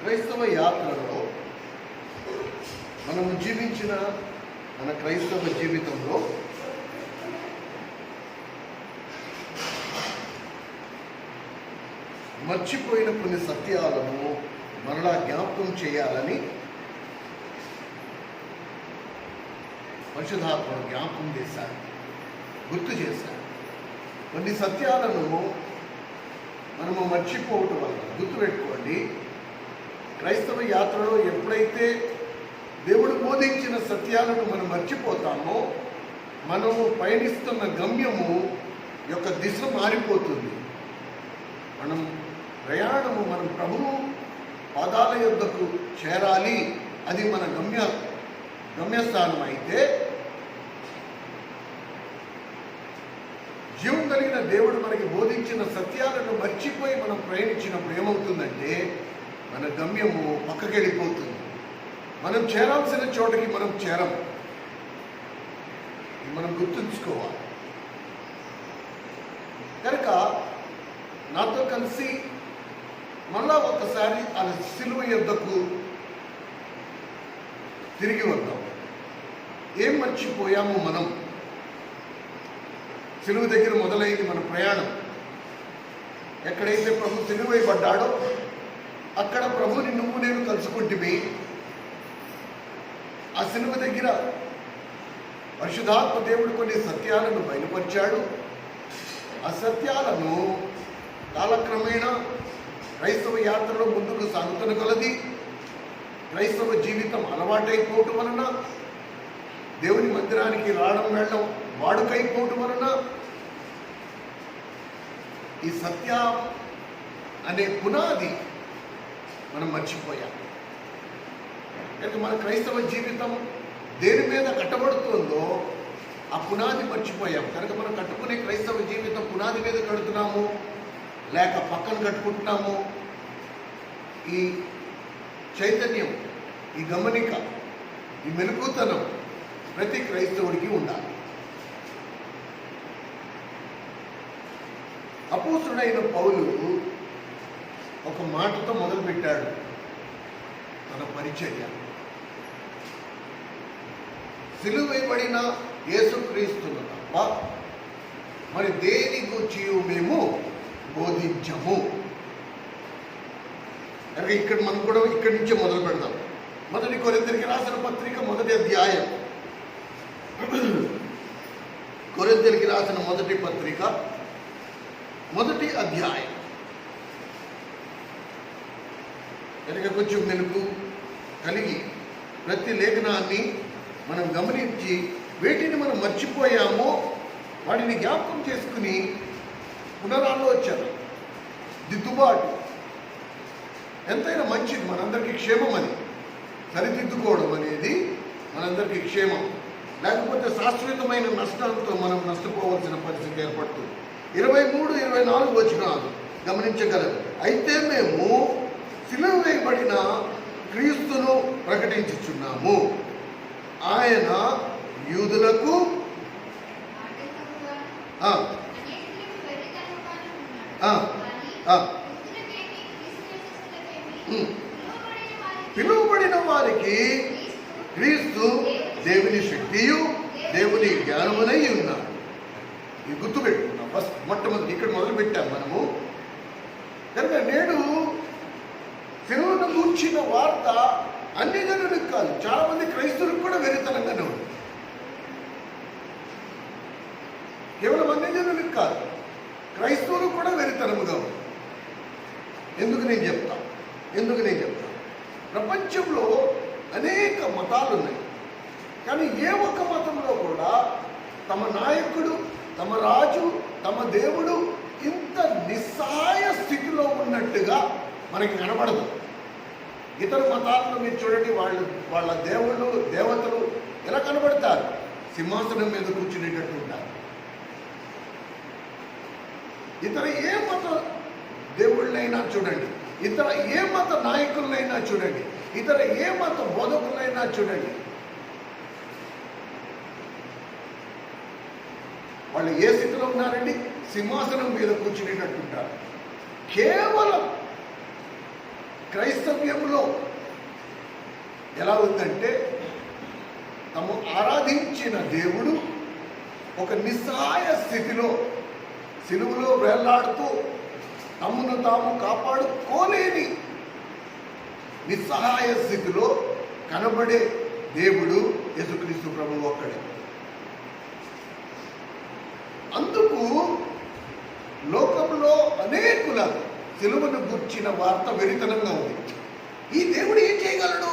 క్రైస్తవ యాత్రలో మనము జీవించిన మన క్రైస్తవ జీవితంలో మర్చిపోయిన కొన్ని సత్యాలను మరలా జ్ఞాపకం చేయాలని పరిశుద్ధాత్మ జ్ఞాపకం చేశారు, గుర్తు చేశారు. కొన్ని సత్యాలను మనము మర్చిపోవటం వల్ల, గుర్తుపెట్టుకోండి, క్రైస్తవ యాత్రలో ఎప్పుడైతే దేవుడు బోధించిన సత్యాలను మనం మర్చిపోతామో మనము పయనిస్తున్న గమ్యము యొక్క దిశ మారిపోతుంది. మనం ప్రభువు పాదాల యొద్దకు చేరాలి, అది మన గమ్యస్థానం అయితే జీవం కలిగిన దేవుడు మనకి బోధించిన సత్యాలను మర్చిపోయి మనం ప్రయాణించినప్పుడు ఏమవుతుందంటే మన గమ్యము పక్కకెళ్ళిపోతుంది. మనం చేరాల్సిన చోటకి మనం చేరం. మనం గుర్తుంచుకోవాలి. కనుక నాతో కలిసి మళ్ళా ఒకసారి ఆ సిలువ యొద్దకు తిరిగి వద్దాం. ఏం మర్చిపోయాము మనం? సిలువ దగ్గర మొదలైంది మన ప్రయాణం. ఎక్కడైతే ప్రభు సిలువైపడ్డాడో అక్కడ ప్రభుని నువ్వు నేను కలుసుకుంటివి. ఆ సిలువ దగ్గర పరిశుద్ధాత్మ దేవుడు కొన్ని సత్యాలను బయలుపరిచాడు. ఆ సత్యాలను కాలక్రమేణా క్రైస్తవ యాత్రలో ముందుకు సాగుతున్న కొలది క్రైస్తవ జీవితం అలవాటైపోవటం వలన, దేవుని మందిరానికి రావడం వెళ్ళడం వాడుకైపోవటం వలన ఈ సత్య అనే పునాది మనం మర్చిపోయాం. కనుక మన క్రైస్తవ జీవితం దేని మీద కట్టబడుతుందో ఆ పునాది మర్చిపోయాం. కనుక మనం కట్టుకునే క్రైస్తవ జీవితం పునాది మీద కడుతున్నాము లేక పక్కన కట్టుకుంటున్నాము. ఈ చైతన్యం, ఈ గమనిక, ఈ మెలకుతనం ప్రతి క్రైస్తవుడికి ఉండాలి. అపోస్తుడైన పౌలు ఒక మాటతో మొదలుపెట్టాడు తన పరిచర్య. సిలువైబడిన యేసుక్రీస్తును తప్ప మరి దేని గూర్చి మేము బోధించము. కనుక ఇక్కడ మనం కూడా ఇక్కడి నుంచే మొదలు పెడదాం. మొదటి కొరింథీయులకు రాసిన పత్రిక 1వ అధ్యాయం, కొరింథీయులకు రాసిన మొదటి పత్రిక 1వ అధ్యాయం. కనుక కొంచెం మెలకు కలిగి ప్రతి లేఖనాన్ని మనం గమనించి వేటిని మనం మర్చిపోయామో వాటిని జ్ఞాపకం చేసుకుని పునరాలోచన, దిద్దుబాటు ఎంతైనా మంచిది. మనందరికీ క్షేమం. అది సరిదిద్దుకోవడం అనేది మనందరికీ క్షేమం. లేకపోతే శాశ్వతమైన నష్టాలతో మనం నష్టపోవాల్సిన పరిస్థితి ఏర్పడుతుంది. 23, 24 వచనాలు గమనించగలరు. అయితే మేము సిలువ వేయబడిన క్రీస్తును ప్రకటించుచున్నాము. ఆయన యూదులకు పిలువబడిన వారికి క్రీస్తు దేవుని శక్తియు దేవుని జ్ఞానమునై ఉన్నాడు. ఇది గుర్తుపెట్టుకున్నాం. ఫస్ట్ మొట్టమొదటి ఇక్కడ మొదలు పెట్టాం మనము. కనుక నేడు సిలువను గూర్చిన వార్త అన్ని జనులకు కాదు, చాలా మంది క్రైస్తవులకు కూడా వెరితనంగానే ఉంది. కేవలం అన్ని జనులకు కాదు, క్రైస్తవులకు కూడా వెరితనముగా ఉంది. ఎందుకు నేను చెప్తా? ప్రపంచంలో అనేక మతాలు ఉన్నాయి. కానీ ఏ ఒక్క మతంలో కూడా తమ నాయకుడు, తమ రాజు, తమ దేవుడు ఇంత నిస్సహాయ స్థితిలో ఉన్నట్టుగా మనకి కనబడదు. ఇతర మతాలను మీరు చూడండి, వాళ్ళ దేవుళ్ళు, దేవతలు ఎలా కనబడతారు? సింహాసనం మీద కూర్చునేటట్టు ఉంటారు. ఇతర ఏ మత దేవుళ్ళైనా చూడండి, ఇతర ఏ మత నాయకులైనా చూడండి, ఇతర ఏ మత బోధకులైనా చూడండి, వాళ్ళు ఏ స్థితిలో ఉన్నారండి? సింహాసనం మీద కూర్చునేటట్టుంటారు. కేవలం క్రైస్తవ్యంలో ఎలా ఉందంటే తాము ఆరాధించిన దేవుడు ఒక నిస్సహాయ స్థితిలో సిలువలో వేళ్లాడుతూ తమను తాము కాపాడుకోలేని నిస్సహాయ స్థితిలో కనబడే దేవుడు యేసుక్రీస్తు ప్రభువు ఒక్కడే. అందుకు లోకంలో అనేకుల సిలువను గూర్చిన వార్త వెరితనంగా ఉంది. ఈ దేవుడు ఏం చేయగలడు?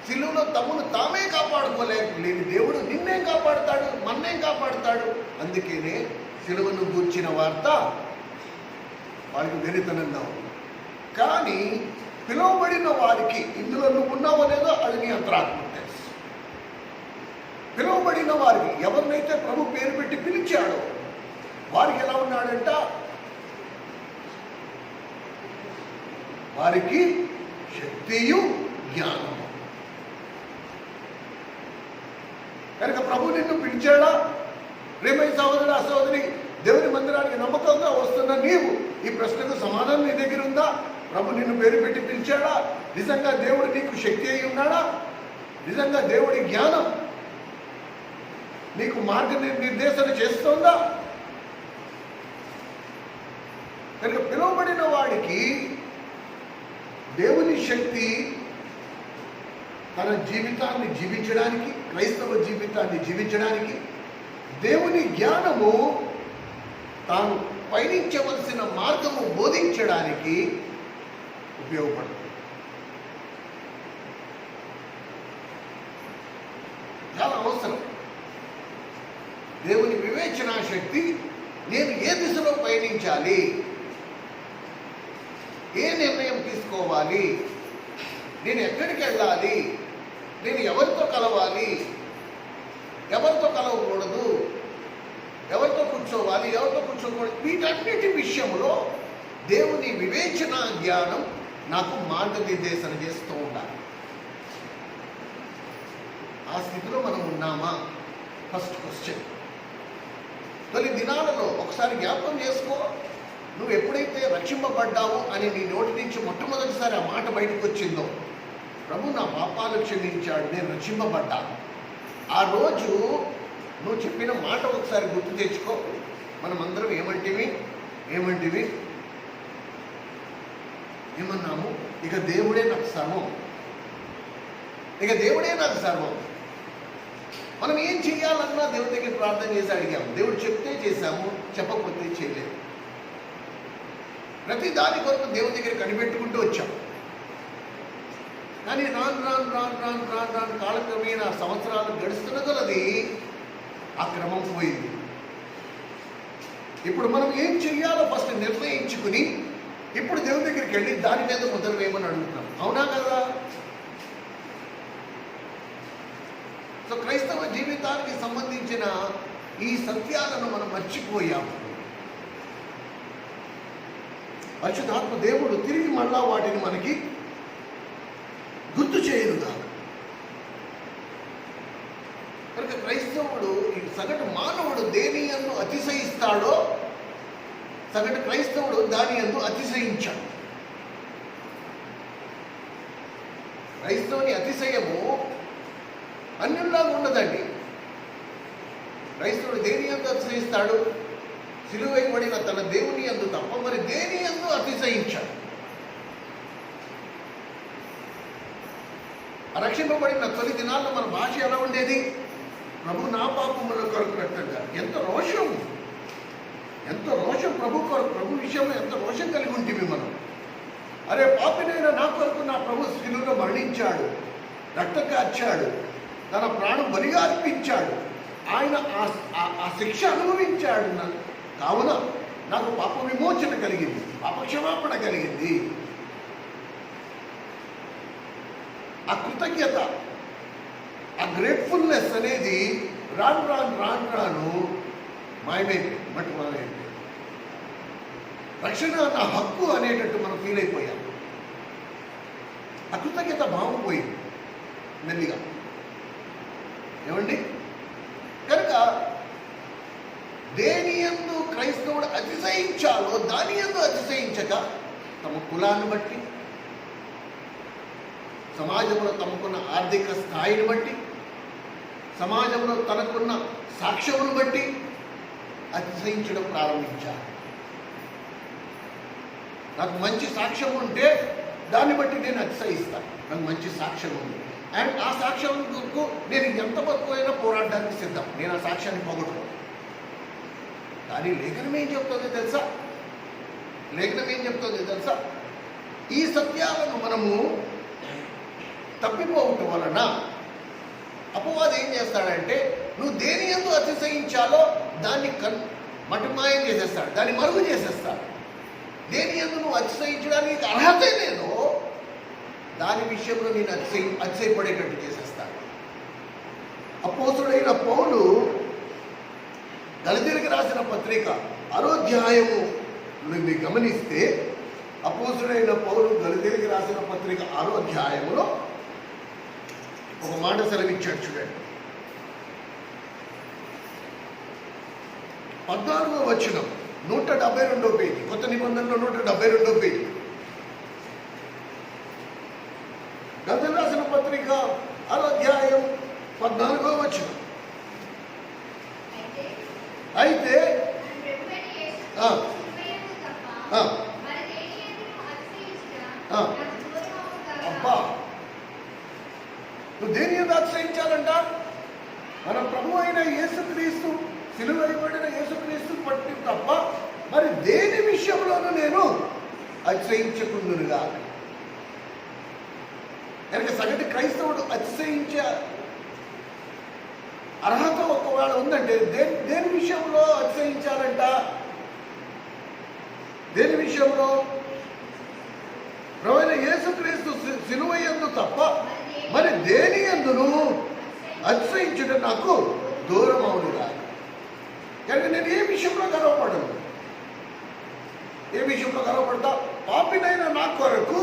సిలువలో తమను తామే కాపాడుకోలేని దేవుడు నిన్నేం కాపాడుతాడు, మన్నేం కాపాడుతాడు? అందుకనే సిలువను గూర్చిన వార్త వాళ్ళకి వెరితనంగా ఉంది. కానీ పిలువబడిన వారికి, ఇందులో నువ్వు ఉన్నావో లేదో అది నీ అంతరాత్మ తెలుసు. పిలువబడిన వారికి, ఎవరినైతే ప్రభు పేరు పెట్టి పిలిచాడో వారికి ఎలా ఉన్నాడంట? వారికి శక్తియు జ్ఞానము. కనుక ప్రభు నిన్ను పిలిచాడా? ప్రేమైన సహోదరుడు, సహోదరి, దేవుని మందిరానికి నమ్మకంగా వస్తున్న నీవు ఈ ప్రశ్నకు సమాధానం నీ దగ్గర ఉందా? ప్రభు నిన్ను పేరు పెట్టి పిలిచాడా? నిజంగా దేవుడు నీకు శక్తి అయి ఉన్నాడా? నిజంగా దేవుడి జ్ఞానం నీకు మార్గనిర్దేశన చేస్తోందా? కనుక పిలువబడిన వాడికి దేవుని శక్తి తన జీవితాన్ని జీవించడానికి, క్రైస్తవ జీవితాన్ని జీవించడానికి, దేవుని జ్ఞానము తాను పయనించవలసిన మార్గము బోధించడానికి ఉపయోగపడుతుంది. చాలా అవసరం. దేవుని వివేచనా శక్తి, నేను ఏ దిశలో పయనించాలి, ఏ నిర్ణయం తీసుకోవాలి, నేను ఎక్కడికి వెళ్ళాలి, నేను ఎవరితో కలవాలి, ఎవరితో కలవకూడదు, ఎవరితో కూర్చోవాలి, ఎవరితో కూర్చోకూడదు, వీటన్నిటి విషయంలో దేవుని వివేచన జ్ఞానం నాకు మార్గనిర్దేశన చేస్తూ ఉండాలి. ఆ స్థితిలో మనం ఉన్నామా? First question. తొలి దినాలలో ఒకసారి జ్ఞాపకం చేసుకో. నువ్వు ఎప్పుడైతే రక్షింపబడ్డావు అని నీ నోటి నుంచి మొట్టమొదటిసారి ఆ మాట బయటకు వచ్చిందో, ప్రభు నా పాపాలు క్షమించాడు, నేను రక్షింపబడ్డాను, ఆ రోజు నువ్వు చెప్పిన మాట ఒకసారి గుర్తు తెచ్చుకో. మనమందరం ఏమంటివి ఏమన్నాము? ఇక దేవుడే నాకు సర్వం, ఇక దేవుడే నాకు సర్వం. మనం ఏం చెయ్యాలన్నా దేవుడి దగ్గర ప్రార్థన చేసి అడిగాము. దేవుడు చెప్తే చేశాము, చెప్పకపోతే చేయలేదు. ప్రతి దాని కొరకు దేవుడి దగ్గర కనిపెట్టుకుంటూ వచ్చాం. కానీ రాను కాలక్రమేణా సంవత్సరాలు గడుస్తున్న కొలది ఆ క్రమం పోయింది. ఇప్పుడు మనం ఏం చెయ్యాలో ఫస్ట్ నిర్ణయించుకుని ఇప్పుడు దేవుడి దగ్గరికి వెళ్ళి దాని మీద మొదలు వేయమని అడుగుతున్నాం. అవునా కదా? సో క్రైస్తవ జీవితానికి సంబంధించిన ఈ సత్యాలను మనం మర్చిపోయాము. పరిశుద్ధాత్మ దేవుడు తిరిగి మళ్ళా వాటిని మనకి గుర్తు చేయనుగా. కనుక క్రైస్తవుడు, ఈ సగటు మానవుడు దేని యందు అతిశయిస్తాడో సగటు క్రైస్తవుడు దాని యందు అతిశయించాడు. క్రైస్తవుని అతిశయము అన్యుల్లాగా ఉండదండి. క్రైస్తవుడు దేని యందు అతిశయిస్తాడు? సిలువైబడిన తన దేవుని యందు తప్ప మరి దేని యందు అతిశయించాడు. రక్షింపబడిన తొలి దినాల్లో మన భాష ఎలా ఉండేది? ప్రభు నా పాపముల కొరకు రక్తంగా. ఎంత రోషం ప్రభు కొరకు, ప్రభు విషయంలో ఎంత రోషం కలిగి ఉంటుంది మనం. అరే పాపినైనా నా కొరకు నా ప్రభు శిలువలో మరణించాడు, రక్తం కార్చాడు, తన ప్రాణం బలిగా అర్పించాడు, ఆయన ఆ శిక్ష అనుభవించాడు. కావున నాకు పాప విమోచన కలిగింది, పాప క్షమాపణ కలిగింది. ఆ కృతజ్ఞత, ఆ గ్రేట్ఫుల్నెస్ అనేది రాను మాయమైంది, మాయమైంది. రక్షణ నా హక్కు అనేటట్టు మనం ఫీల్ అయిపోయాం. ఆ కృతజ్ఞత భావం పోయింది మెల్లిగా. ఏమండి? కనుక దేని యందు క్రైస్తవుడు అతిశయించాలో దాని యందు అతిశయించక తమ కులాన్ని బట్టి, సమాజంలో తమకున్న ఆర్థిక స్థాయిని బట్టి, సమాజంలో తనకున్న సాక్ష్యమును బట్టి అతిశయించడం ప్రారంభించారు. నాకు మంచి సాక్ష్యం ఉంటే దాన్ని బట్టి నేను అతిశయిస్తాను. నాకు మంచి సాక్ష్యం ఉంది అండ్ ఆ సాక్ష్యంకు నేను ఎంత బతుకైనా పోరాడడానికి సిద్ధం. నేను ఆ సాక్ష్యాన్ని పోగొట్టుకోను. కానీ లేఖనం ఏం చెప్తుందో తెలుసా? లేఖనం ఏం చెప్తుందో తెలుసా? ఈ సత్యాలను మనము తప్పిపోవటం వలన అపవాది ఏం చేస్తాడంటే నువ్వు దేని యందు అతిశయించాలో దాన్ని మటుమాయం చేసేస్తాడు, దాన్ని మరుగు చేసేస్తాడు. దేని యందు నువ్వు అతిశయించడానికి అర్హతే లేదో దాని విషయంలో నేను అతిశయపడేటట్టు చేసేస్తాడు. అపోస్తుడైన పౌలు గలతీయులకు రాసిన పత్రిక 6వ అధ్యాయము మీరు గమనిస్తే, అపోస్తుడైన పౌలు గలతీయులకు రాసిన పత్రిక 6వ అధ్యాయములో ఒక మాట సెలవిచ్చాడు. చూడండి, 14వ వచనం, 172వ పేజీ, కొత్త నిబంధనలో 172వ పేజీ. గలతీయులకు రాసిన పత్రిక 6వ అధ్యాయం 14వ వచనం. అయితే అబ్బా, నువ్వు దేని యందు అతిశయించాలంట? మన ప్రభు అయిన యేసుక్రీస్తు, సిలువ వేయబడిన యేసుక్రీస్తు పట్టి తప్ప మరి దేని విషయంలోనూ నేను అతిశయించకుందునుగా. కనుక సగటు క్రైస్తవుడు అతిశయించే అర్హత ఒకవేళ ఉందంటే దేని విషయంలో అతిశయించాలంట? దేని విషయంలో? ప్రభువైన యేసుక్రీస్తు సిలువ యందు తప్ప మరి దేని యందును అతిశయించుట నాకు దూరం అవునుగా. కనుక నేను ఏ విషయంలో గర్వపడను? ఏ విషయంలో గర్వపడతా? పాపినైన నా కొరకు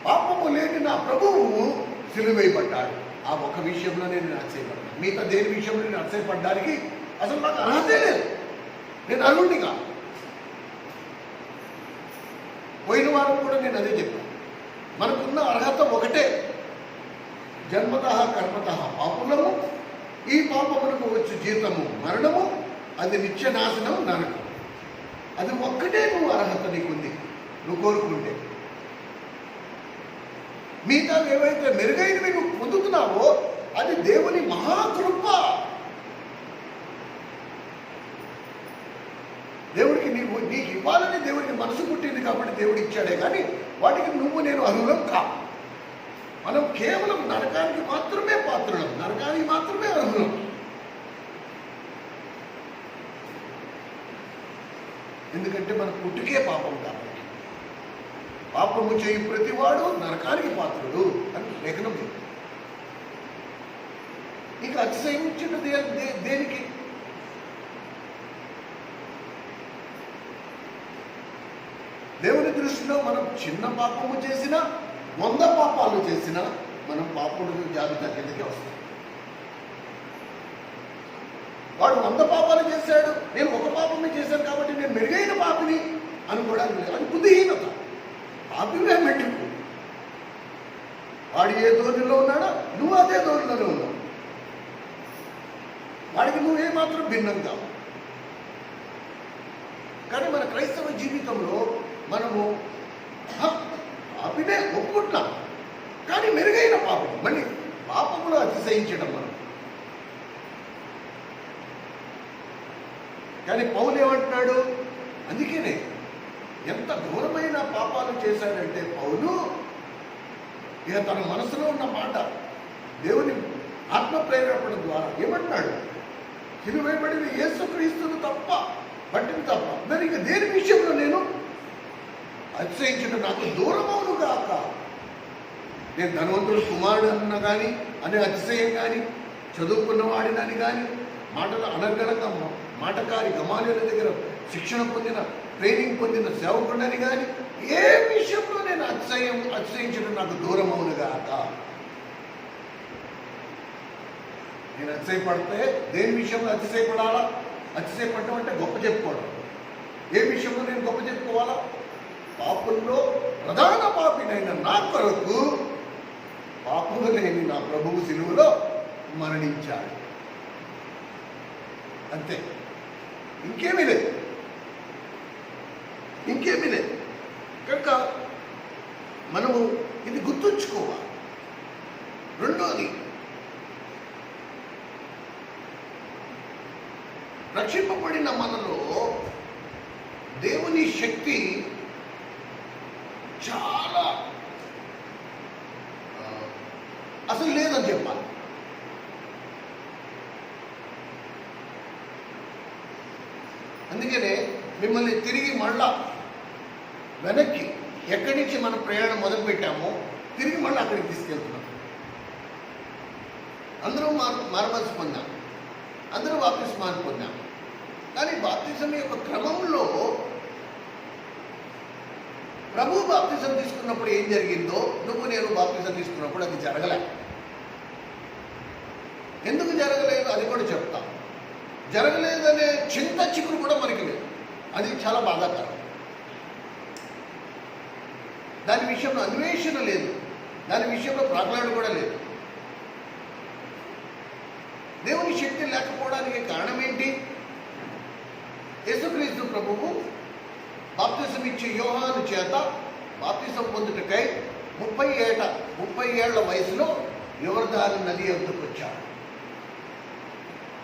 పాపము లేని నా ప్రభువు సిలువేయబడ్డాడు. ఆ ఒక విషయంలో నేను అతిశయపడ్డాను. మిగతా దేని విషయంలో నేను అతిశయపడ్డానికి అసలు నాకు అర్హతే లేదు. నేను అర్హుడిగా. పోయిన వారం కూడా నేను అదే చెప్పాను. మనకున్న అర్హత ఒకటే, జన్మత కర్మత పాపులము, ఈ పాపములకు వచ్చి జీతము మరణము, అది నిత్యనాశనం నరకం. అది ఒక్కటే నువ్వు అర్హత నీకుంది, నువ్వు కోరుకుంటే. మిగతా ఏవైతే మెరుగైనవి నువ్వు పొందుతున్నావో అది దేవుని మహాకృప. దేవుడికి నీకు ఇవ్వాలని దేవుడికి మనసు పుట్టింది కాబట్టి దేవుడు ఇచ్చాడే కానీ వాటికి నువ్వు నేను అర్హులం కా. మనం కేవలం నరకానికి మాత్రమే పాత్రులం, నరకానికి మాత్రమే అర్హులం. ఎందుకంటే మన పుట్టుకే పాపం కాబట్టి. పాపము చేయి ప్రతివాడు నరకానికి పాత్రుడు అని లేఖనం. ఇక అతిశయించిన దేనికి? దేవుని దృష్టిలో మనం చిన్న పాపము చేసినా 100 పాపాలు చేసినా మనం పాపుడు జాబితా కిందకి వస్తాం. వాడు 100 పాపాలు చేశాడు, నేను ఒక పాపమే చేశాను కాబట్టి నేను మెరుగైన పాపిని అనుకోవడానికి లేదు. అది బుద్ధిహీనత. పాపివే మెట్టుకు. వాడు ఏ ధోరణిలో ఉన్నాడో నువ్వు అదే ధోరణిలోనే ఉన్నావు. వాడికి నువ్వే మాత్రం భిన్నం కావు. కానీ మన క్రైస్తవ జీవితంలో మనము పాపినే ఒప్పుకుంటున్నాం, కానీ మెరుగైన పాపం. మళ్ళీ పాపములో అతిశయించడం మనం. కానీ పౌలు ఏమంటున్నాడు? అందుకనే ఎంత ఘోరమైన పాపాలు చేశాడంటే పౌలు ఇక తన మనసులో ఉన్న మాట దేవుని ఆత్మ ప్రేరేపణ ద్వారా ఏమంటున్నాడు? సిలువేయబడిన యేసుక్రీస్తును తప్ప బట్టిని తప్ప మరి ఇక దేని విషయంలో నేను అతిశయించడం నాకు దూరమవును కాక. నేను ధనవంతుడు కుమారుడు అన్న కానీ అనే అతిశయం కానీ, చదువుకున్న వాడినని కానీ, మాటలు అనర్గళంగా మాటకారి గమాలీల దగ్గర శిక్షణ పొందిన, ట్రైనింగ్ పొందిన సేవకుడని కానీ ఏ విషయంలో నేను అతిశయించడం నాకు దూరమవును కాక. నేను అతిశయపడితే దేని విషయంలో అతిశయపడాలా? అతిశయపడటం అంటే గొప్ప చెప్పుకోవడం. ఏ విషయంలో నేను గొప్ప చెప్పుకోవాలా? పాప పాపుల్లో ప్రధాన పాపినైన నా కొరకు పాపము లేని నా ప్రభువు సిలువలో మరణించాడు. అంతే, ఇంకేమీ లేదు, ఇంకేమీ లేదు. కనుక మనము ఇది గుర్తుంచుకోవాలి. రెండోది, రక్షింపబడిన మనలో దేవుని శక్తి చాలా అసలు లేదని చెప్పాలి. అందుకనే మిమ్మల్ని తిరిగి మళ్ళా వెనక్కి ఎక్కడి నుంచి మనం ప్రయాణం మొదలుపెట్టామో తిరిగి మళ్ళీ అక్కడికి తీసుకెళ్తున్నాం. అందరూ మారమనసు పొందాం, అందరూ బాప్తిస్మాన్ని పొందాం. కానీ బాప్తిజం యొక్క క్రమంలో ప్రభు బాప్తిజం తీసుకున్నప్పుడు ఏం జరిగిందో నేను బాప్తిజం తీసుకున్నప్పుడు అది జరగలే. ఎందుకు జరగలేదు అది కూడా చెప్తాం. జరగలేదనే చింత చిక్కులు కూడా మనకి లేదు. అది చాలా బాధాకరం. దాని విషయంలో అన్వేషణ లేదు, దాని విషయంలో ప్రార్థన కూడా లేదు. దేవుని శక్తి లేకపోవడానికి కారణం ఏంటి? యేసుక్రీస్తు ప్రభువు బాప్తిసం ఇచ్చే యోహాను చేత బాప్తిసం పొందుటకై 30 ఏళ్ల వయసులో యోర్దాను నది వద్దకు వచ్చాడు.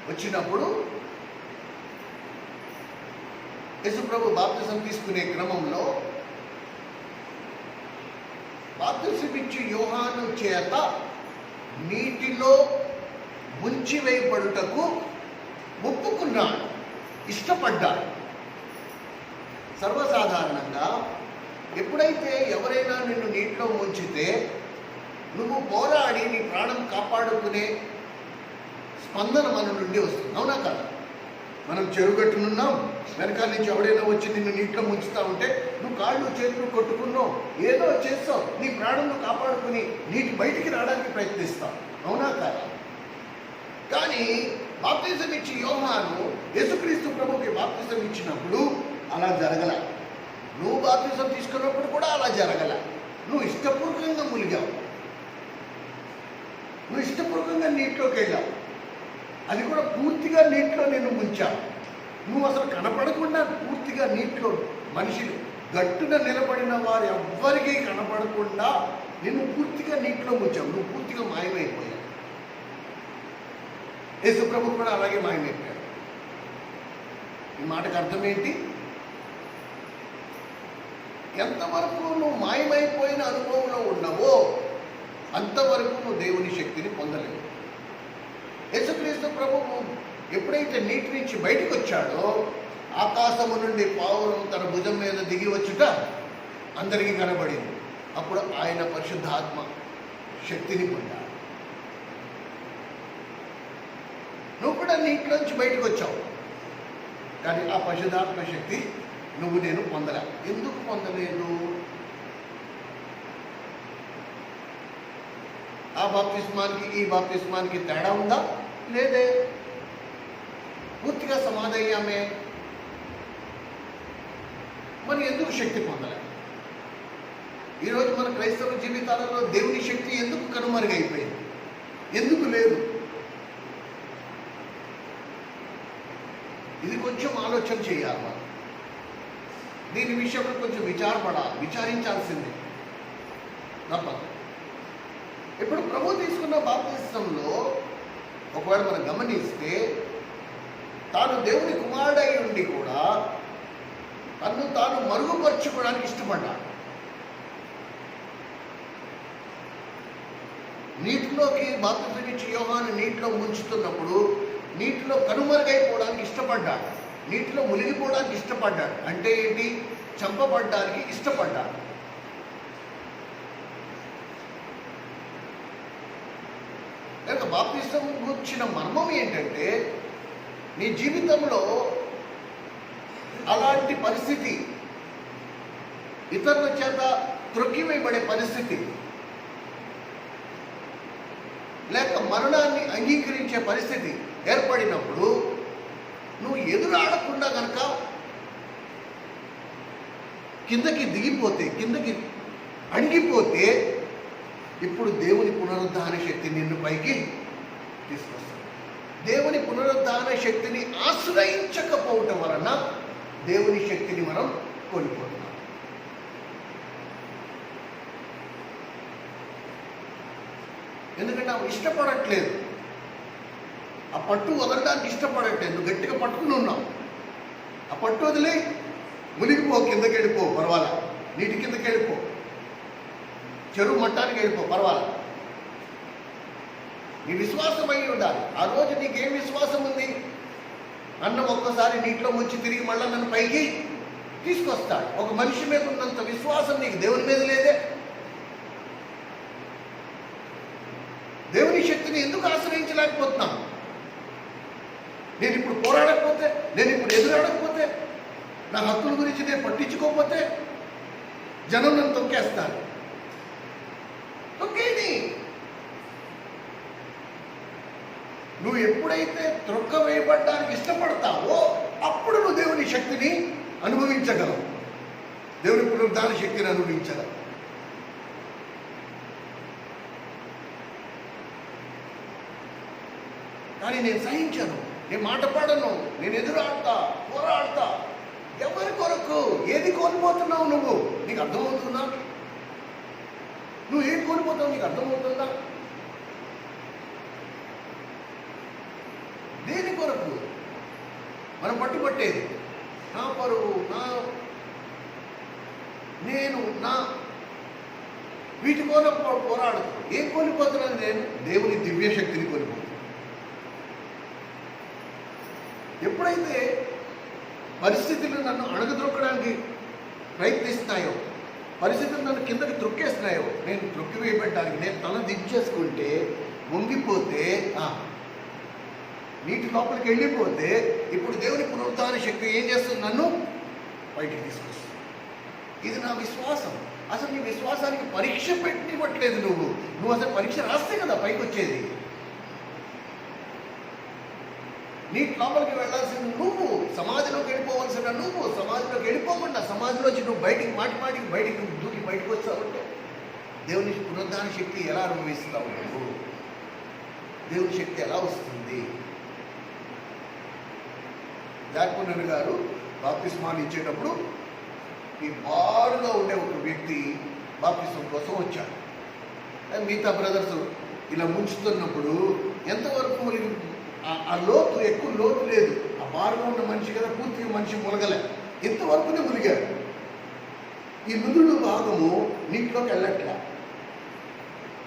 వచ్చినప్పుడు యేసు ప్రభు బాప్తిసం తీసుకునే క్రమంలో బాప్తిసం ఇచ్చే యోహాను చేత నీటిలో ముంచివేయబడుటకు ఒప్పుకున్నాడు, ఇష్టపడ్డాడు. సర్వసాధారణంగా ఎప్పుడైతే ఎవరైనా నిన్ను నీటిలో ముంచితే నువ్వు పోరాడి నీ ప్రాణం కాపాడుకునే స్పందన మన నుండి వస్తుంది, అవునా కదా? మనం చెరుగట్టునున్నాం, వెనకాల నుంచి ఎవడైనా వచ్చి నిన్ను నీటిలో ముంచుతా ఉంటే నువ్వు కాళ్ళు చేతులు కొట్టుకున్నావు, ఏదో చేస్తావు, నీ ప్రాణంను కాపాడుకుని నీటి బయటికి రావడానికి ప్రయత్నిస్తావు, అవునా కదా? కానీ బాప్తిజం ఇచ్చి యోహాను యేసుక్రీస్తు ప్రభుకి బాప్తిజం ఇచ్చినప్పుడు అలా జరగల. నువ్వు బాప్తిజం తీసుకున్నప్పుడు కూడా అలా జరగల. నువ్వు ఇష్టపూర్వకంగా మునిగావు, నువ్వు ఇష్టపూర్వకంగా నీటిలోకి వెళ్ళావు. అది కూడా పూర్తిగా నీటిలో నిన్ను ముంచావు. నువ్వు అసలు కనపడకుండా పూర్తిగా నీటిలో మనుషులు గట్టున నిలబడిన వారు ఎవ్వరికీ కనపడకుండా నిన్ను పూర్తిగా నీటిలో ముంచావు. నువ్వు పూర్తిగా మాయమైపోయావు. యేసు ప్రభు కూడా అలాగే మాయమైపోయాడు. ఈ మాటకు అర్థం ఏంటి? ఎంతవరకు నువ్వు మాయమైపోయిన అనుభవంలో ఉన్నావో అంతవరకు నువ్వు దేవుని శక్తిని పొందలేవు. యేసుక్రీస్తు ప్రభువు ఎప్పుడైతే నీటి నుంచి బయటకు వచ్చాడో ఆకాశము నుండి పావురం తన భుజం మీద దిగి వచ్చుట అందరికీ కనబడింది. అప్పుడు ఆయన పరిశుద్ధాత్మ శక్తిని పొందాడు. నువ్వు కూడా నీటిలోంచి బయటకు వచ్చావు, కానీ ఆ పరిశుద్ధాత్మ శక్తి నేను పొందలే. ఎందుకు పొందలేదు? ఆ బాప్తిస్మానికి ఈ బాప్తిస్మానికి తేడా ఉందా? లేదే, పూర్తిగా సమాధయ్యామే. మరి ఎందుకు శక్తి పొందలే? ఈరోజు మన క్రైస్తవ జీవితాలలో దేవుని శక్తి ఎందుకు కనుమరుగైపోయింది? ఎందుకు లేదు? ఇది కొంచెం ఆలోచన చేయాలి. మనం దీని విషయంలో కొంచెం విచారించాల్సిందే తప్పదు. ఇప్పుడు ప్రభు తీసుకున్న బాప్తిస్మంలో ఒకవేళ మనం గమనిస్తే తాను దేవుని కుమారుడై ఉండి కూడా తన్ను తాను మరుగుపరుచుకోవడానికి ఇష్టపడ్డాడు. నీటిలోకి బాప్తిసం ఇచ్చి యోహాను నీటిలో ముంచుతున్నప్పుడు నీటిలో కనుమరుగైపోవడానికి ఇష్టపడ్డాడు, నీటిలో మునిగిపోవడానికి ఇష్టపడ్డాడు. అంటే ఏంటి? చంపబడ్డానికి ఇష్టపడ్డాడు. కనుక బాప్తిసం గురించిన మర్మం ఏంటంటే నీ జీవితంలో అలాంటి పరిస్థితి, ఇతరుల చేత త్రొక్కివేయబడే పరిస్థితి, లేక మరణాన్ని అంగీకరించే పరిస్థితి ఏర్పడినప్పుడు నువ్వు ఎదురాడకుండా కనుక కిందకి దిగిపోతే, కిందకి అణిగిపోతే, ఇప్పుడు దేవుని పునరుద్ధాన శక్తి నిన్ను పైకి తీసుకొస్తుంది. దేవుని పునరుద్ధాన శక్తిని ఆశ్రయించకపోవటం వలన దేవుని శక్తిని మనం కోల్పోతున్నాం. ఎందుకంటే ఆమె ఇష్టపడట్లేదు, ఆ పట్టు వదలడానికి ఇష్టపడట్లేదు. నువ్వు గట్టిగా పట్టుకుని ఉన్నావు, ఆ పట్టు వదిలే మునిగిపో, కిందకి వెళ్ళిపో, పర్వాలా, నీటి కిందకి వెళ్ళిపో, చెరువు మట్టానికి వెళ్ళిపో, పర్వాలా. నీ విశ్వాసం అయి ఉండాలి. ఆ రోజు నీకేం విశ్వాసం ఉంది? అన్నం ఒక్కసారి నీటిలో ముంచి తిరిగి మళ్ళీ నన్ను పైకి తీసుకొస్తాడు. ఒక మనిషి మీద ఉన్నంత విశ్వాసం నీకు దేవుని మీద లేదే. దేవుని శక్తిని ఎందుకు ఆశ్రయించలేకపోతున్నాం? నేను ఇప్పుడు పోరాడకపోతే, నేను ఇప్పుడు ఎదురాడకపోతే, నా హక్కుల గురించి నేను పట్టించుకోకపోతే జనం నన్ను తొక్కేస్తాను. తొక్కేది. నువ్వు ఎప్పుడైతే త్రొక్క వేయబడ్డానికి ఇష్టపడతావో అప్పుడు నువ్వు దేవుని శక్తిని అనుభవించగలవు, దేవుని పునరుద్ధాన శక్తిని అనుభవించగలవు. కానీ నేను సహించను, నేను మాట పడను, నేను ఎదురాడతా, పోరాడతా. ఎవరి కొరకు? ఏది కోల్పోతున్నావు నువ్వు? నీకు అర్థమవుతుందా? నువ్వు ఏం కోల్పోతావు నీకు అర్థమవుతుందా? దేని కొరకు మనం పట్టుబట్టేది? నా పరువు, నేను వీటి కొరకు పోరాడదు. ఏం కోల్పోతున్నాను నేను? దేవుని దివ్య శక్తిని కోల్పోతున్నాను. ఎప్పుడైతే పరిస్థితులు నన్ను అణగదొక్కడానికి ప్రయత్నిస్తున్నాయో, పరిస్థితులు నన్ను కిందకి త్రొక్కేస్తున్నాయో, నేను త్రొక్కివేయబడ్డానికి నేను తల దించేసుకుంటే, వంగిపోతే, నీటి లోపలికి వెళ్ళిపోతే, ఇప్పుడు దేవుని పునరుద్ధాన శక్తి ఏం చేస్తుంది? నన్ను బయటికి తీసుకొస్తుంది. ఇది నా విశ్వాసం. అసలు నీ విశ్వాసానికి పరీక్ష పెట్టివ్వట్లేదు. నువ్వు అసలు పరీక్ష రాస్తే కదా పైకి వచ్చేది. నీటి లోపలికి వెళ్ళాల్సిన నువ్వు, సమాధిలోకి వెళ్ళిపోవలసిన నువ్వు, సమాధిలోకి వెళ్ళిపోకుండా సమాధిలోంచి నువ్వు బయటికి మాటికి బయటికి దూకి బయటకు వచ్చావంటే దేవుని పునరుద్ధాన శక్తి ఎలా అనుభవిస్తావు? నువ్వు దేవుని శక్తి ఎలా వస్తుంది? యాకోబు గారు బాప్తిస్మాలు ఇచ్చేటప్పుడు ఈ బారుగా ఉండే ఒక వ్యక్తి బాప్తిస్మం కోసం వచ్చాడు. మిగతా బ్రదర్స్ ఇలా ముంచుతున్నప్పుడు ఎంతవరకు మరి ఆ లోతు, ఎక్కువ లోతు లేదు. ఆ బారులో ఉన్న మనిషి కదా, పూర్తిగా మనిషి మునగలే, ఇంతవరకునే మునిగాడు. ఈ నుదుడు భాగము నీటిలోకి వెళ్ళట్లే.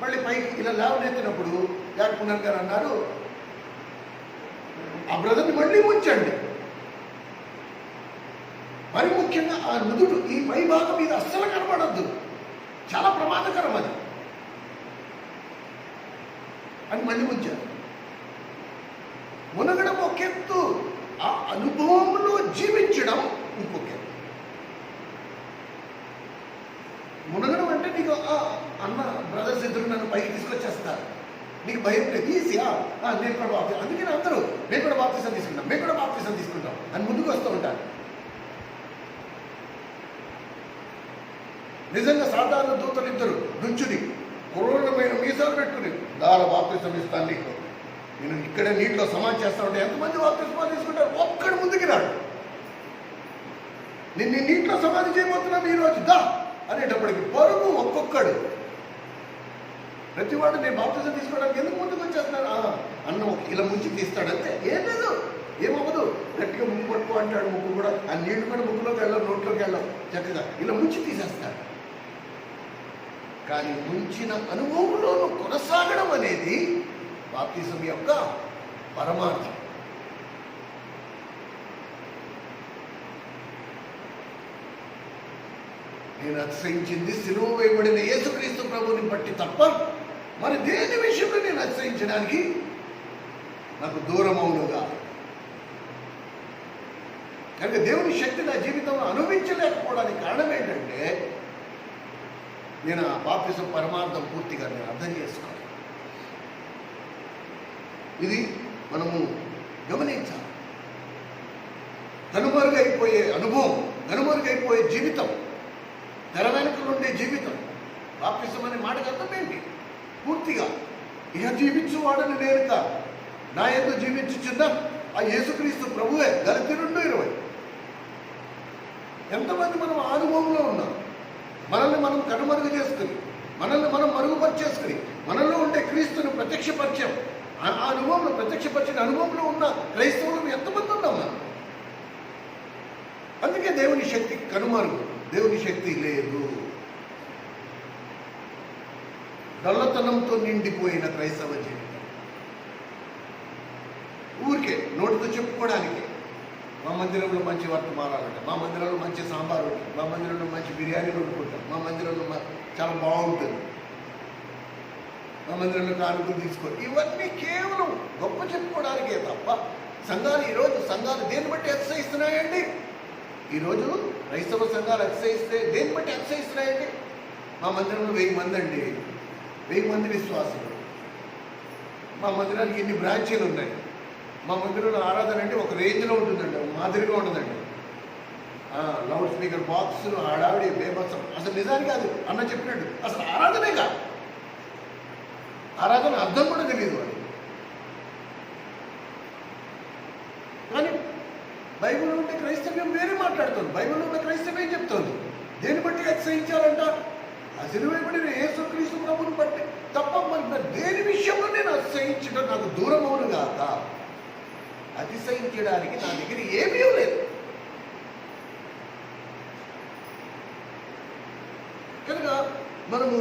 మళ్ళీ పైకి ఇలా లేవనెత్తినప్పుడు యాకోబు గారు అన్నారు, ఆ బ్రదర్ని మళ్ళీ ముంచండి. మరి ముఖ్యంగా ఆ నుదుడు ఈ పై భాగం మీద అస్సలు కనపడద్దు, చాలా ప్రమాదకరం అది అని మళ్ళీ ముంచారు. మునగడం ఒక ఎత్తు, ఆ అనుభవంలో జీవించడం ఇంకొక ఎత్తు. మునగడం అంటే నీకు అన్న బ్రదర్స్ ఇద్దరు నన్ను పైకి తీసుకొచ్చేస్తారు, నీకు భయం లేదు, ఈజీయా నేను కూడా బాప్తిసం, అందుకని అందరూ మేము కూడా బాప్తిసం తీసుకుంటాం, మేము కూడా బాప్తిసం తీసుకుంటాం అని ముందుకు వస్తూ ఉంటారు. నిజంగా సాధారణ దూతలు ఇద్దరు నుంచుని క్రూరమైన మీసాలు పెట్టుకుని బాప్తిసం ఇస్తాను నీకు, నేను ఇక్కడే నీటిలో సమాధి చేస్తా ఉంటే ఎంతమంది బాప్తిస్మా తీసుకుంటారు? ఒక్కడు ముందుకి రాడు. నిన్ను నీటిలో సమాధి చేయబోతున్నాను ఈరోజు దా అనేటప్పటికి పరుగు ఒక్కొక్కడు. ప్రతివాడు నేను బాప్తిసం తీసుకోవడానికి ఎందుకు ముందుకు వచ్చేస్తున్నాడు? అన్నం ఇలా ముంచి తీస్తాడంతే, ఏం లేదు, ఏమవ్వదు, గట్టిగా ముక్కు పట్టుకో అంటాడు. ముక్కు కూడా ఆ నీళ్లు కూడా ముక్కులోకి వెళ్ళవు, నోట్లోకి వెళ్ళవు, చక్కగా ఇలా ముంచి తీసేస్తాడు. కానీ ముంచిన అనుభవంలోనూ కొనసాగడం అనేది బాప్తిసం యొక్క పరమార్థం. నేను అతిశయించింది సిలువ వేయబడిన యేసుక్రీస్తు ప్రభువుని బట్టి తప్ప మరి దేని విషయంలో నేను అతిశయించడానికి నాకు దూరం అవునుగా. కనుక దేవుని శక్తి నా జీవితంలో అనుభవించలేకపోవడానికి కారణం ఏంటంటే నేను ఆ బాప్తిసం పరమార్థం పూర్తిగా నేను అర్థం చేసుకోవాలి. ఇది మనము గమనించాలి. కనుమరుగైపోయే అనుభవం, కనుమరుగైపోయే జీవితం తెర వెనుకలు ఉండే జీవితం. బాప్తిసం అనే మాటకు అర్థం ఏంటి? పూర్తిగా ఇక జీవించువాడని నేను కాదు, నా యందు జీవించుచున్న ఆ యేసుక్రీస్తు ప్రభువే. గలతీ 2:20. ఎంతమంది మనం అనుభవంలో ఉన్నాం? మనల్ని మనం కనుమరుగు చేసుకుని, మనల్ని మనం మరుగుపరిచేసుకుని, మనలో ఉండే క్రీస్తుని ప్రత్యక్షపరిచాం. ఆ అనుభవంలో, ప్రత్యక్షపరిచిన అనుభవంలో ఉన్న క్రైస్తవులు ఎంతమంది ఉన్నాం మనం? అందుకే దేవుని శక్తి కనుమరుగు, దేవుని శక్తి లేదు. డొల్లతనంతో నిండిపోయిన క్రైస్తవ జీవితం. ఊరికే నోటితో చెప్పుకోవడానికి, మా మందిరంలో మంచి వర్తమానాలు, మా మందిరంలో మంచి సాంబారు ఉంటుంది, మా మందిరంలో మంచి బిర్యానీలు వండుకుంటాం, మా మందిరంలో చాలా బాగుంటుంది, మా మందిరంలో కానుకలు తీసుకోండి. ఇవన్నీ కేవలం గొప్ప చెప్పుకోవడానికే తప్ప ఈరోజు సంఘాలు దేన్ని బట్టి అతిశయిస్తున్నాయండి? ఈరోజు క్రైస్తవ సంఘాలు అతిశయిస్తే దేన్ని బట్టి అతిశయిస్తున్నాయండి? మా మందిరంలో 1000 మంది అండి, 1000 మంది విశ్వాసులు, మా మందిరానికి ఇన్ని బ్రాంచీలు ఉన్నాయి, మా మందిరంలో ఆరాధన అంటే ఒక రేంజ్లో ఉంటుందండి, ఒక మాదిరిగా ఉండదండి. లౌడ్ స్పీకర్ బాక్సులు, హడావిడి, బేబత్సం. అసలు నిజానికి అది అన్న చెప్పినట్టు అసలు ఆరాధనే కాదు. ఆరాధన అర్థం కూడా తెలియదు అది. కానీ బైబిల్లో ఉండే క్రైస్తవ్యం వేరే మాట్లాడుతుంది. బైబిల్లో ఉన్న క్రైస్తవ్యం చెప్తుంది దేన్ని బట్టి అతిశయించాలంట? అసిలువైపడిన యేసుక్రీస్తు ప్రభువుని బట్టి తప్ప మరి దేని విషయంలో నేను అతిశయించడం నాకు దూరం అవును కాక, అతిశయించడానికి నా దగ్గర ఏమీ లేదు. కనుక మనము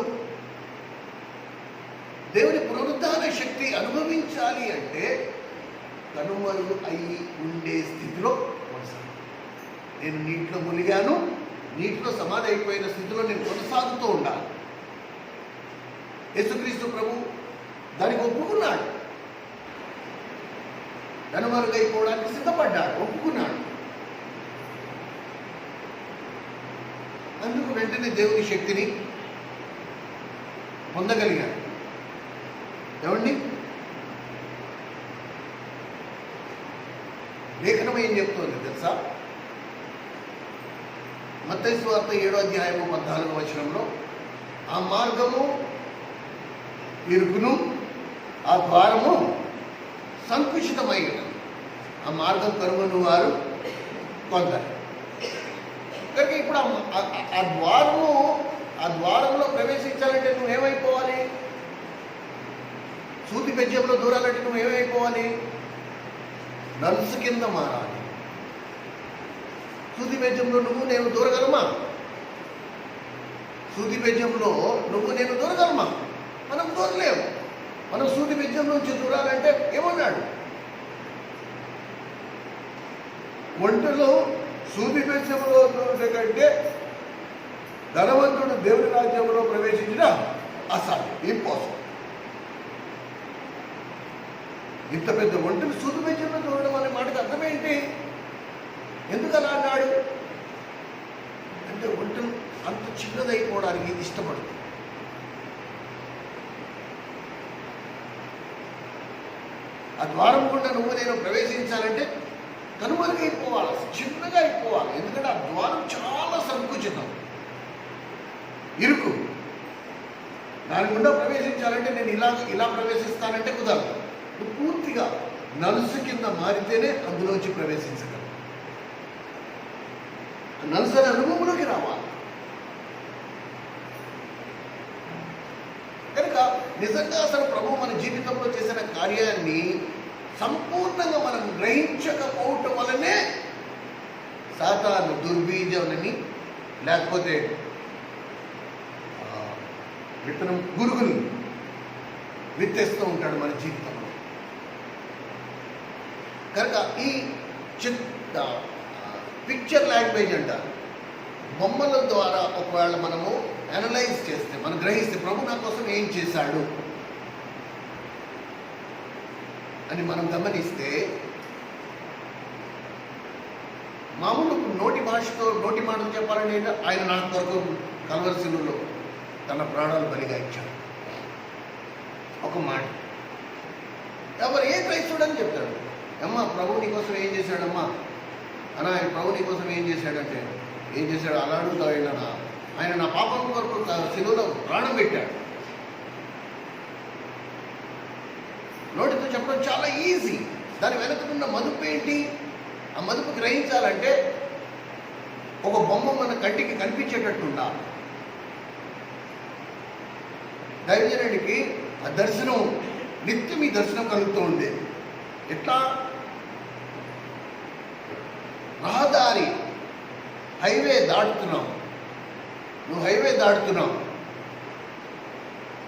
దేవుని పునరుద్ధాన శక్తి అనుభవించాలి అంటే కనుమరుగు అయి ఉండే స్థితిలో కొనసాగు. నేను నీటిలో మునిగాను, నీటిలో సమాధి అయిపోయిన స్థితిలో నేను కొనసాగుతూ ఉండాలి. యేసుక్రీస్తు ప్రభు దానికి ఒప్పుకున్నాడు, కనుమరుగైపోవడానికి సిద్ధపడ్డాడు, ఒప్పుకున్నాడు. అందుకు వెంటనే దేవుని శక్తిని పొందగలిగాడు. ఏమండి? లేఖనం ఏం చెప్తోంది తెలుసా? మత్తయి సువార్త 7వ అధ్యాయము 14వ వచనంలో, ఆ మార్గము ఇరుకును, ఆ ద్వారము సంకుచితమై ఉన్నది, ఆ మార్గం కనుగొని వారు కొందరు. కనుక ఇప్పుడు ఆ ద్వారంలో ప్రవేశించాలంటే నువ్వేమైపోవాలి? సూతి బెజ్జంలో దూరాలంటే నువ్వేమైపోవాలి? నలుసు కింద మారాలి. సూది బెజ్జంలో నువ్వు నేను దూరగలమా? సూది బెజ్జంలో నువ్వు నేను దూరగలమా? మనం దూరలేము. మనం సూది బెజ్జం నుంచి దూరాలంటే ఏమన్నాడు? ఒంటలో సూది బెజ్జంలో దూరట కంటే ధనవంతుడు దేవుని రాజ్యంలో ప్రవేశించిన అసాధ్యం, ఇంపాసిబుల్. ఇంత పెద్ద ఒంటరి సూది బెజ్జంలో దూరడం అనే మాటకు అర్థమేంటి? ఎందుకు అలా అన్నాడు అంటే ఒంటరి అంత చిన్నదైపోవడానికి ఇష్టపడుతుంది. ఆ ద్వారం గుండా నువ్వు నేను ప్రవేశించాలంటే కనుమరుగైపోవాలి, చిన్నగా అయిపోవాలి. ఎందుకంటే ఆ ద్వారం చాలా సంకుచితం, ఇరుకు. దాని గుండా ప్రవేశించాలంటే నేను ఇలా ప్రవేశిస్తానంటే కుదరదు. నువ్వు పూర్తిగా నలుసు కింద మారితేనే అందులోంచి ప్రవేశించగలవు. నలుసు అనే అనుభవంలోకి రావాలి. కనుక నిజంగా అసలు ప్రభు మన జీవితంలో చేసిన కార్యాన్ని సంపూర్ణంగా మనం గ్రహించకపోవటం వల్లనే సాతాను దుర్బీజాలని, లేకపోతే విత్తనం పురుగులు విత్తేస్తూ ఉంటాడు మన జీవితంలో. కనుక ఈ పిక్చర్ లాంగ్వేజ్ అంటారు, బొమ్మల ద్వారా ఒకవేళ మనము అనలైజ్ చేస్తే, మనం గ్రహిస్తే ప్రభు నా కోసం ఏం చేశాడు అని మనం గమనిస్తే, మామూలు నోటి మాటలు చెప్పాలంటే ఆయన నా కొరకు కల్వరి శిలువలో తన ప్రాణాలు బలిగా ఇచ్చాడు. ఒక మాట ఎవరు ఏ క్రైస్తుడు అని చెప్తాడు, అమ్మా ప్రభు నీ కోసం ఏం చేశాడమ్మా అన్న, ఆయన ప్రభు నీ కోసం ఏం చేశాడంటే ఏం చేశాడు అలా అడుగుతావు. ఆయన నా పాపం కొరకు శిలువలో ప్రాణం పెట్టాడు. నోటితో చెప్పడం చాలా ఈజీ. దాని వెనుకనున్న మదుపు ఏంటి? ఆ మదుపు గ్రహించాలంటే ఒక బొమ్మ మన కంటికి కనిపించేటట్టు ఉండాలి. దైవజనుడికి ఆ దర్శనం నిత్యం ఈ దర్శనం కలుగుతూ ఉండేది. ఎట్లా? రహదారి హైవే దాటుతున్నాం, నువ్వు హైవే దాటుతున్నావు,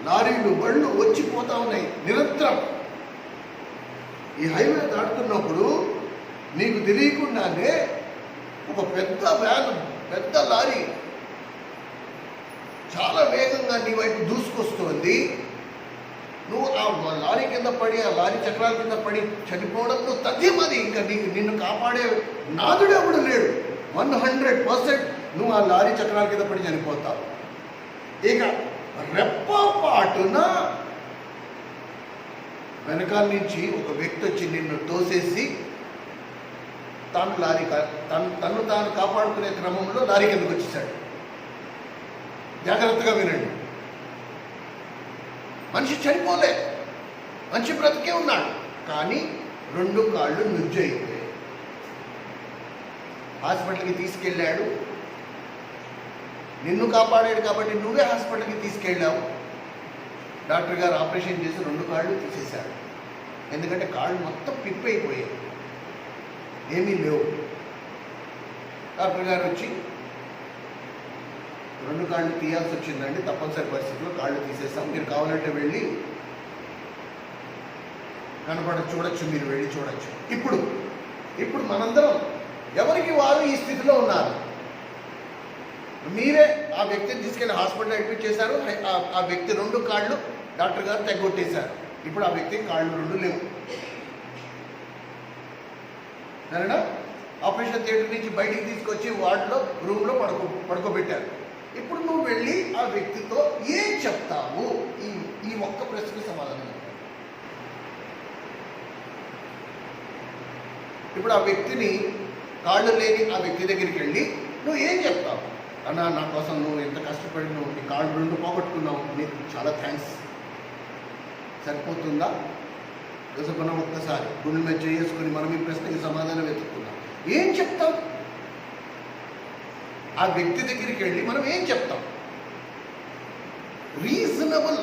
లారీలు బళ్ళు వచ్చిపోతా ఉన్నాయి నిరంతరం. ఈ హైవే దాటుతున్నప్పుడు నీకు తెలియకుండానే ఒక పెద్ద వ్యాన్, పెద్ద లారీ చాలా వేగంగా నీ వైపు దూసుకొస్తుంది. నువ్వు ఆ లారీ కింద పడి, ఆ లారీ చక్రాల కింద పడి చనిపోవడంలో తథ్యమది. ఇంకా నిన్ను కాపాడే నాదుడు ఎవడు లేడు. 100% నువ్వు ఆ లారీ చక్రాల కింద పడి చనిపోతావు. ఇక రెప్పపాటున వెనకాల నుంచి ఒక వ్యక్తి వచ్చి నిన్ను తోసేసి తను తాను కాపాడుకునే క్రమంలో లారీ కిందకు వచ్చేసాడు. జాగ్రత్తగా వినండి. మనిషి చనిపోలే, మనిషి బ్రతికే ఉన్నాడు, కానీ 2 కాళ్ళు నుజ్జయిపోయాయి. హాస్పిటల్కి తీసుకెళ్ళాడు. నిన్ను కాపాడాడు కాబట్టి నువ్వే హాస్పిటల్కి తీసుకెళ్ళావు. డాక్టర్ గారు ఆపరేషన్ చేసి 2 కాళ్ళు తీసేశాడు. ఎందుకంటే కాళ్ళు మొత్తం పిప్పైపోయాయి, ఏమీ లేవు. డాక్టర్ గారు వచ్చి 2 కాళ్ళు తీయాల్సి వచ్చిందండి, తప్పనిసరి పరిస్థితుల్లో కాళ్ళు తీసేస్తాం, మీరు కావాలంటే వెళ్ళి చూడొచ్చు, మీరు వెళ్ళి చూడొచ్చు. ఇప్పుడు మనందరం ఎవరికి వారు ఈ స్థితిలో ఉన్నారు. మీరే ఆ వ్యక్తిని తీసుకెళ్ళి హాస్పిటల్ అడ్మిట్ చేశారు. ఆ వ్యక్తి 2 కాళ్ళు డాక్టర్ గారు తెగొట్టేశారు. ఇప్పుడు ఆ వ్యక్తికి కాళ్ళు 2 లేవు. సరేనా? ఆపరేషన్ థియేటర్ నుంచి బయటికి తీసుకొచ్చి వార్డులో రూమ్లో పడుకోబెట్టారు. ఇప్పుడు నువ్వు వెళ్ళి ఆ వ్యక్తితో ఏం చెప్తావు? ఈ ఒక్క ప్రశ్నకు సమాధానం. ఇప్పుడు ఆ వ్యక్తిని, కాళ్ళు లేని ఆ వ్యక్తి దగ్గరికి వెళ్ళి నువ్వు ఏం చెప్తావు? అన్నా, నా కోసం నువ్వు ఎంత కష్టపడి నువ్వు నీ కాళ్ళు 2 పోగొట్టుకున్నావు, నీకు చాలా థ్యాంక్స్. సరిపోతుందా? మనం ఒక్కసారి గుండె మీద చేసుకుని మనం ఈ ప్రశ్నకి సమాధానం వెతుక్కున్నాం. ఏం చెప్తాం? ఆ వ్యక్తి దగ్గరికి వెళ్ళి మనం ఏం చెప్తాం? రీజనబుల్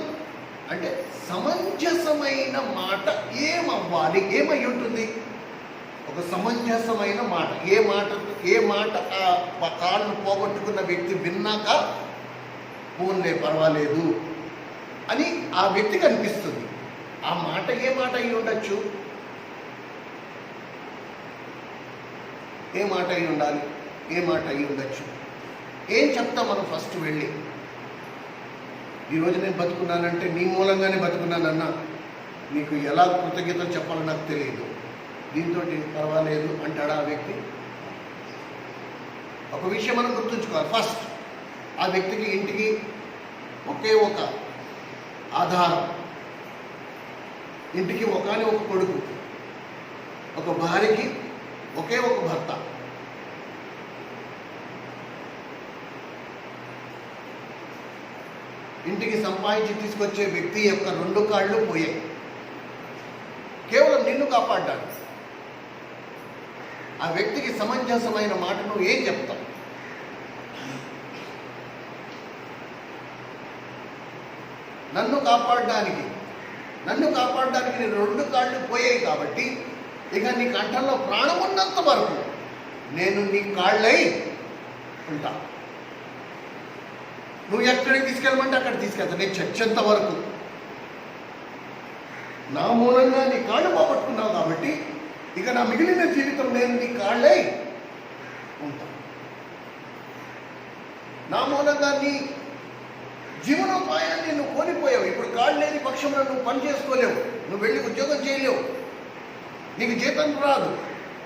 అంటే సమంజసమైన మాట ఏమవ్వాలి? ఏమై ఉంటుంది? ఒక సమంజసమైన మాట. ఏ మాట ఆ కాళ్ళు పోగొట్టుకున్న వ్యక్తి విన్నాక పోన్లే పర్వాలేదు అని ఆ వ్యక్తికి అనిపిస్తుంది. ఆ మాట ఏ మాట అయి ఉండొచ్చు? ఏ మాట అయి ఉండాలి? ఏ మాట అయి ఉండొచ్చు? ఏం చెప్తాం మనం ఫస్ట్ వెళ్ళి? ఈరోజు నేను బతుకున్నానంటే నీ మూలంగానే బతుకున్నానన్నా, నీకు ఎలా కృతజ్ఞతలు చెప్పాలో నాకు తెలియదు, దీంతో పర్వాలేదు అంటాడా ఆ వ్యక్తి? ఒక విషయం మనం గుర్తుంచుకోవాలి. ఫస్ట్ ఆ వ్యక్తికి, ఇంటికి ఒకే ఒక ఆధారం. ఇంటికి ఒకని ఒక కొడుకు, ఒక భార్యకి ఒకే ఒక భర్త. ఇంటికి సంపాదించి తీసుకొచ్చే వ్యక్తి యొక్క 2 కాళ్ళు పోయాయి కేవలం నిన్ను కాపాడ్డాడు. ఆ వ్యక్తికి సమంజసమైన మాట నువ్వు ఏం చెప్తావు? నన్ను కాపాడడానికి నేను 2 కాళ్ళు పోయాయి కాబట్టి ఇక నీ కంఠంలో ప్రాణం ఉన్నంత వరకు నేను నీ కాళ్ళై ఉంటా. నువ్వు ఎక్కడికి తీసుకెళ్ళమంటే అక్కడ తీసుకెళ్తా, నేను చచ్చేంత వరకు. నా మూలంగా నీ కాళ్ళు పోగొట్టుకున్నావు కాబట్టి ఇక నా మిగిలిన జీవితం నేను నీ కాళ్ళై ఉంటా. నా మూలంగా నీ జీవనోపాయాన్ని నువ్వు కోల్పోయావు. ఇప్పుడు కాళ్ళు లేని పక్షంలో నువ్వు పని చేసుకోలేవు, నువ్వు వెళ్ళి ఉద్యోగం చేయలేవు, నీకు జీతం రాదు.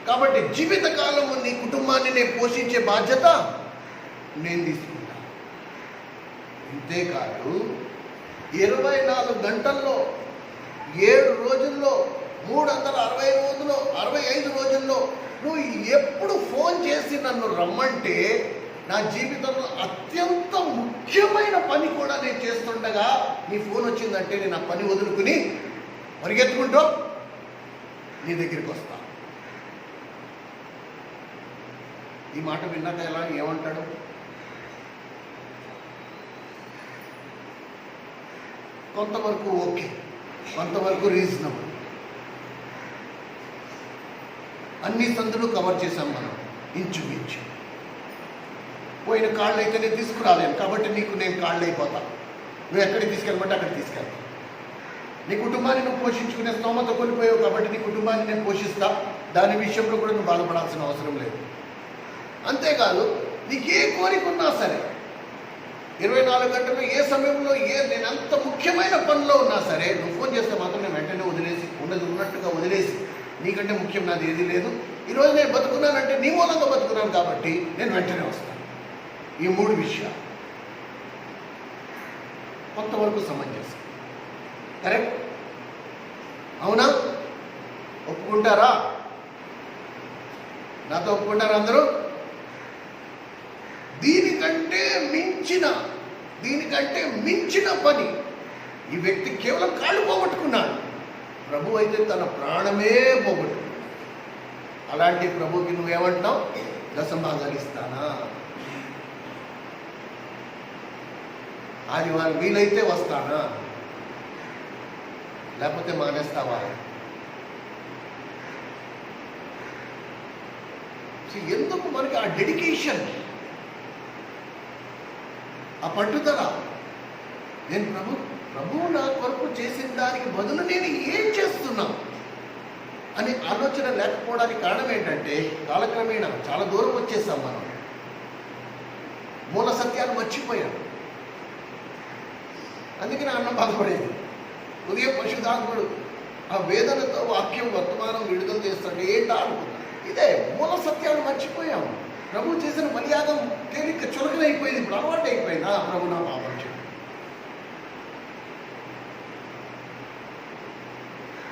కాబట్టి జీవితకాలము నీ కుటుంబాన్ని నేను పోషించే బాధ్యత నేను తీసుకుంటా. ఇంతేకాదు 24 గంటల్లో 7 రోజుల్లో 365 రోజుల్లో నువ్వు ఎప్పుడు ఫోన్ చేసి నన్ను రమ్మంటే నా జీవితంలో అత్యంత ముఖ్యమైన పని కూడా నేను చేస్తుండగా నీ ఫోన్ వచ్చిందంటే నేను ఆ పని వదులుకుని పరిగెత్తుకుంటూ నీ దగ్గరికి వస్తా. ఈ మాట విన్నాక ఎలా ఏమంటాడు? కొంతవరకు ఓకే, కొంతవరకు రీజనబుల్. అన్ని సందులు కవర్ చేశాం మనం ఇంచుమించు. పోయిన కాళ్ళు అయితే నేను తీసుకురాలేను కాబట్టి నీకు నేను కాళ్ళు అయిపోతా. నువ్వు ఎక్కడికి తీసుకెళ్ళమంటే అక్కడికి తీసుకెళ్తా. నీ కుటుంబాన్ని నువ్వు పోషించుకునే స్తోమత కోల్పోయావు కాబట్టి నీ కుటుంబాన్ని నేను పోషిస్తా. దాని విషయంలో కూడా నువ్వు బాధపడాల్సిన అవసరం లేదు. అంతేకాదు నీకు ఏ కోరిక ఉన్నా సరే 24 గంటలు ఏ సమయంలో నేను అంత ముఖ్యమైన పనిలో ఉన్నా సరే నువ్వు ఫోన్ చేస్తే మాత్రం నేను వెంటనే వదిలేసి ఉన్నట్టుగా వదిలేసి, నీకంటే ముఖ్యం నాది ఏది లేదు, ఈరోజు నేను బతుకున్నానంటే నీ మూలంగా బతుకున్నాను కాబట్టి నేను వెంటనే వస్తాను. ఈ 3 విషయాలు కొంతవరకు సమంజసం. కరెక్ట్? అవునా? ఒప్పుకుంటారా? నాతో ఒప్పుకుంటారా అందరూ? దీనికంటే మించిన పని ఈ వ్యక్తి కేవలం కాళ్ళు పోగొట్టుకున్నాడు. ప్రభు అయితే తన ప్రాణమే పోగొట్టుకున్నాడు. అలాంటి ప్రభుకి నువ్వేమంటావు? దశభాగాలు ఇస్తానా? ఆదివారం వీలైతే వస్తానా, లేకపోతే మానేస్తావా? ఎందుకు మనకి ఆ డెడికేషన్, ఆ పట్టుదల? నేను ప్రభువు నా కొరకు చేసిన దానికి బదులు నేను ఏం చేస్తున్నా అని ఆలోచన లేకపోవడానికి కారణం ఏంటంటే కాలక్రమేణా చాలా దూరం వచ్చేసాం మనం. మూల సత్యాలు మర్చిపోయాం. అందుకని అన్నం బాధపడేది. ఉదయం పశుధాత్ముడు ఆ వేదనతో వాక్యం వర్తమానం విడుదల చేస్తాడు. ఏంటా అనుకున్నా, ఇదే మూల సత్యాలు మర్చిపోయాము. ప్రభు చేసిన మర్యాదం తేలిక చులకనైపోయింది. ఇప్పుడు అలవాటు అయిపోయింది. ప్రభు నా పాపం చెప్పు.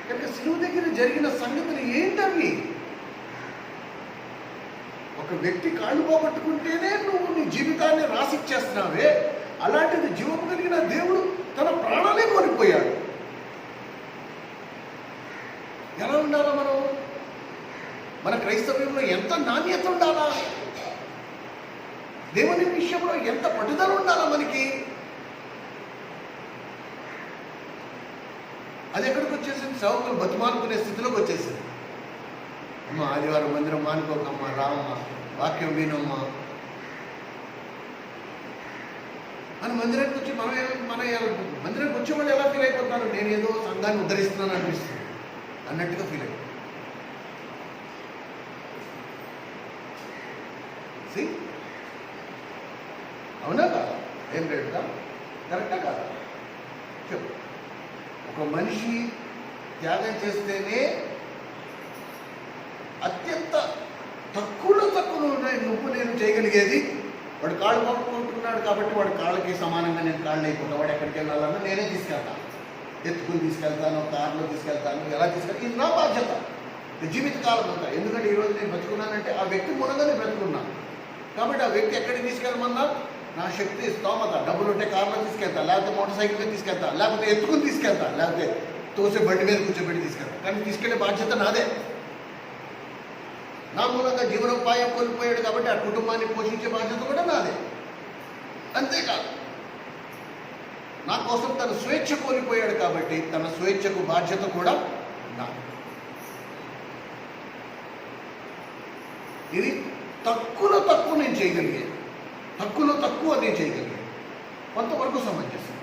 కనుక సిలువ దగ్గర జరిగిన సంగతులు ఏంటవి? ఒక వ్యక్తి కాళ్ళు పోగొట్టుకుంటేనే నువ్వు నీ జీవితాన్ని రాసిచ్చేస్తున్నావే, అలాంటిది జీవము కలిగిన దేవుడు తన ప్రాణాలే కోల్పోయాడు. ఎలా ఉండాలా మనం? మన క్రైస్తవ్యంలో ఎంత నాణ్యత ఉండాలా? దేవుని విషయంలో ఎంత పట్టుదల ఉండాలా మనకి? అది ఎక్కడికి వచ్చేసింది? సేవకులు బతిమానుకునే స్థితిలోకి వచ్చేసింది. అమ్మ ఆదివారం మందిరం మానుకోకమ్మా, రామమ్మ, వాక్యం వినమ్మా అని మందిరానికి వచ్చి మన మందిరానికి వచ్చేవాళ్ళు ఎలా ఫీల్ అయిపోతున్నారు? నేను ఏదో సంఘాన్ని ఉద్ధరిస్తున్నాను అనిపిస్తుంది అన్నట్టుగా ఫీల్ అయిపోతుంది. అవునా కాదా? ఏం రేటుగా? కరెక్టా కాదా? చెప్పు. ఒక మనిషి త్యాగం చేస్తేనే అత్యంత తక్కువలో తక్కువ ఉన్నాయి నువ్వు నేను చేయగలిగేది. వాడు కాళ్ళు పోగొట్టుకుంటున్నాడు కాబట్టి వాడి కాళ్ళకి సమానంగా నేను కాళ్ళు అయిపోతా. వాడు ఎక్కడికి వెళ్ళాలన్నా నేనే తీసుకెళ్తాను, ఎత్తుకుని తీసుకెళ్తాను, కారులో తీసుకెళ్తాను, ఎలా తీసుకెళ్తాను. ఇది నా బాధ్యత జీవితకాలం అంతా. ఎందుకంటే ఈరోజు నేను బతుకున్నానంటే ఆ వ్యక్తి మూలంగా నేను బతుకున్నాను కాబట్టి ఆ వ్యక్తి ఎక్కడికి తీసుకెళ్ళమన్నా నా శక్తి స్తోమత, డబ్బులు ఉంటే కారులో తీసుకెళ్తా, లేకపోతే మోటార్ సైకిల్ మీద తీసుకెళ్తా, లేకపోతే ఎత్తుకుని తీసుకెళ్తా, లేకపోతే తోసే బండి మీద కూర్చోబెట్టి తీసుకెళ్తా. కానీ తీసుకెళ్లే బాధ్యత నాదే. నా మూలంగా జీవనోపాయం కోల్పోయాడు కాబట్టి ఆ కుటుంబాన్ని పోషించే బాధ్యత కూడా నాదే. అంతేకాదు నా కోసం తన స్వేచ్ఛ కోల్పోయాడు కాబట్టి తన స్వేచ్ఛకు బాధ్యత కూడా నాదే. ఇది తక్కువలో తక్కువ నేను చేయగలిగాను, తక్కువలో తక్కువ నేను చేయగలిగాను. కొంతవరకు సమంజసం,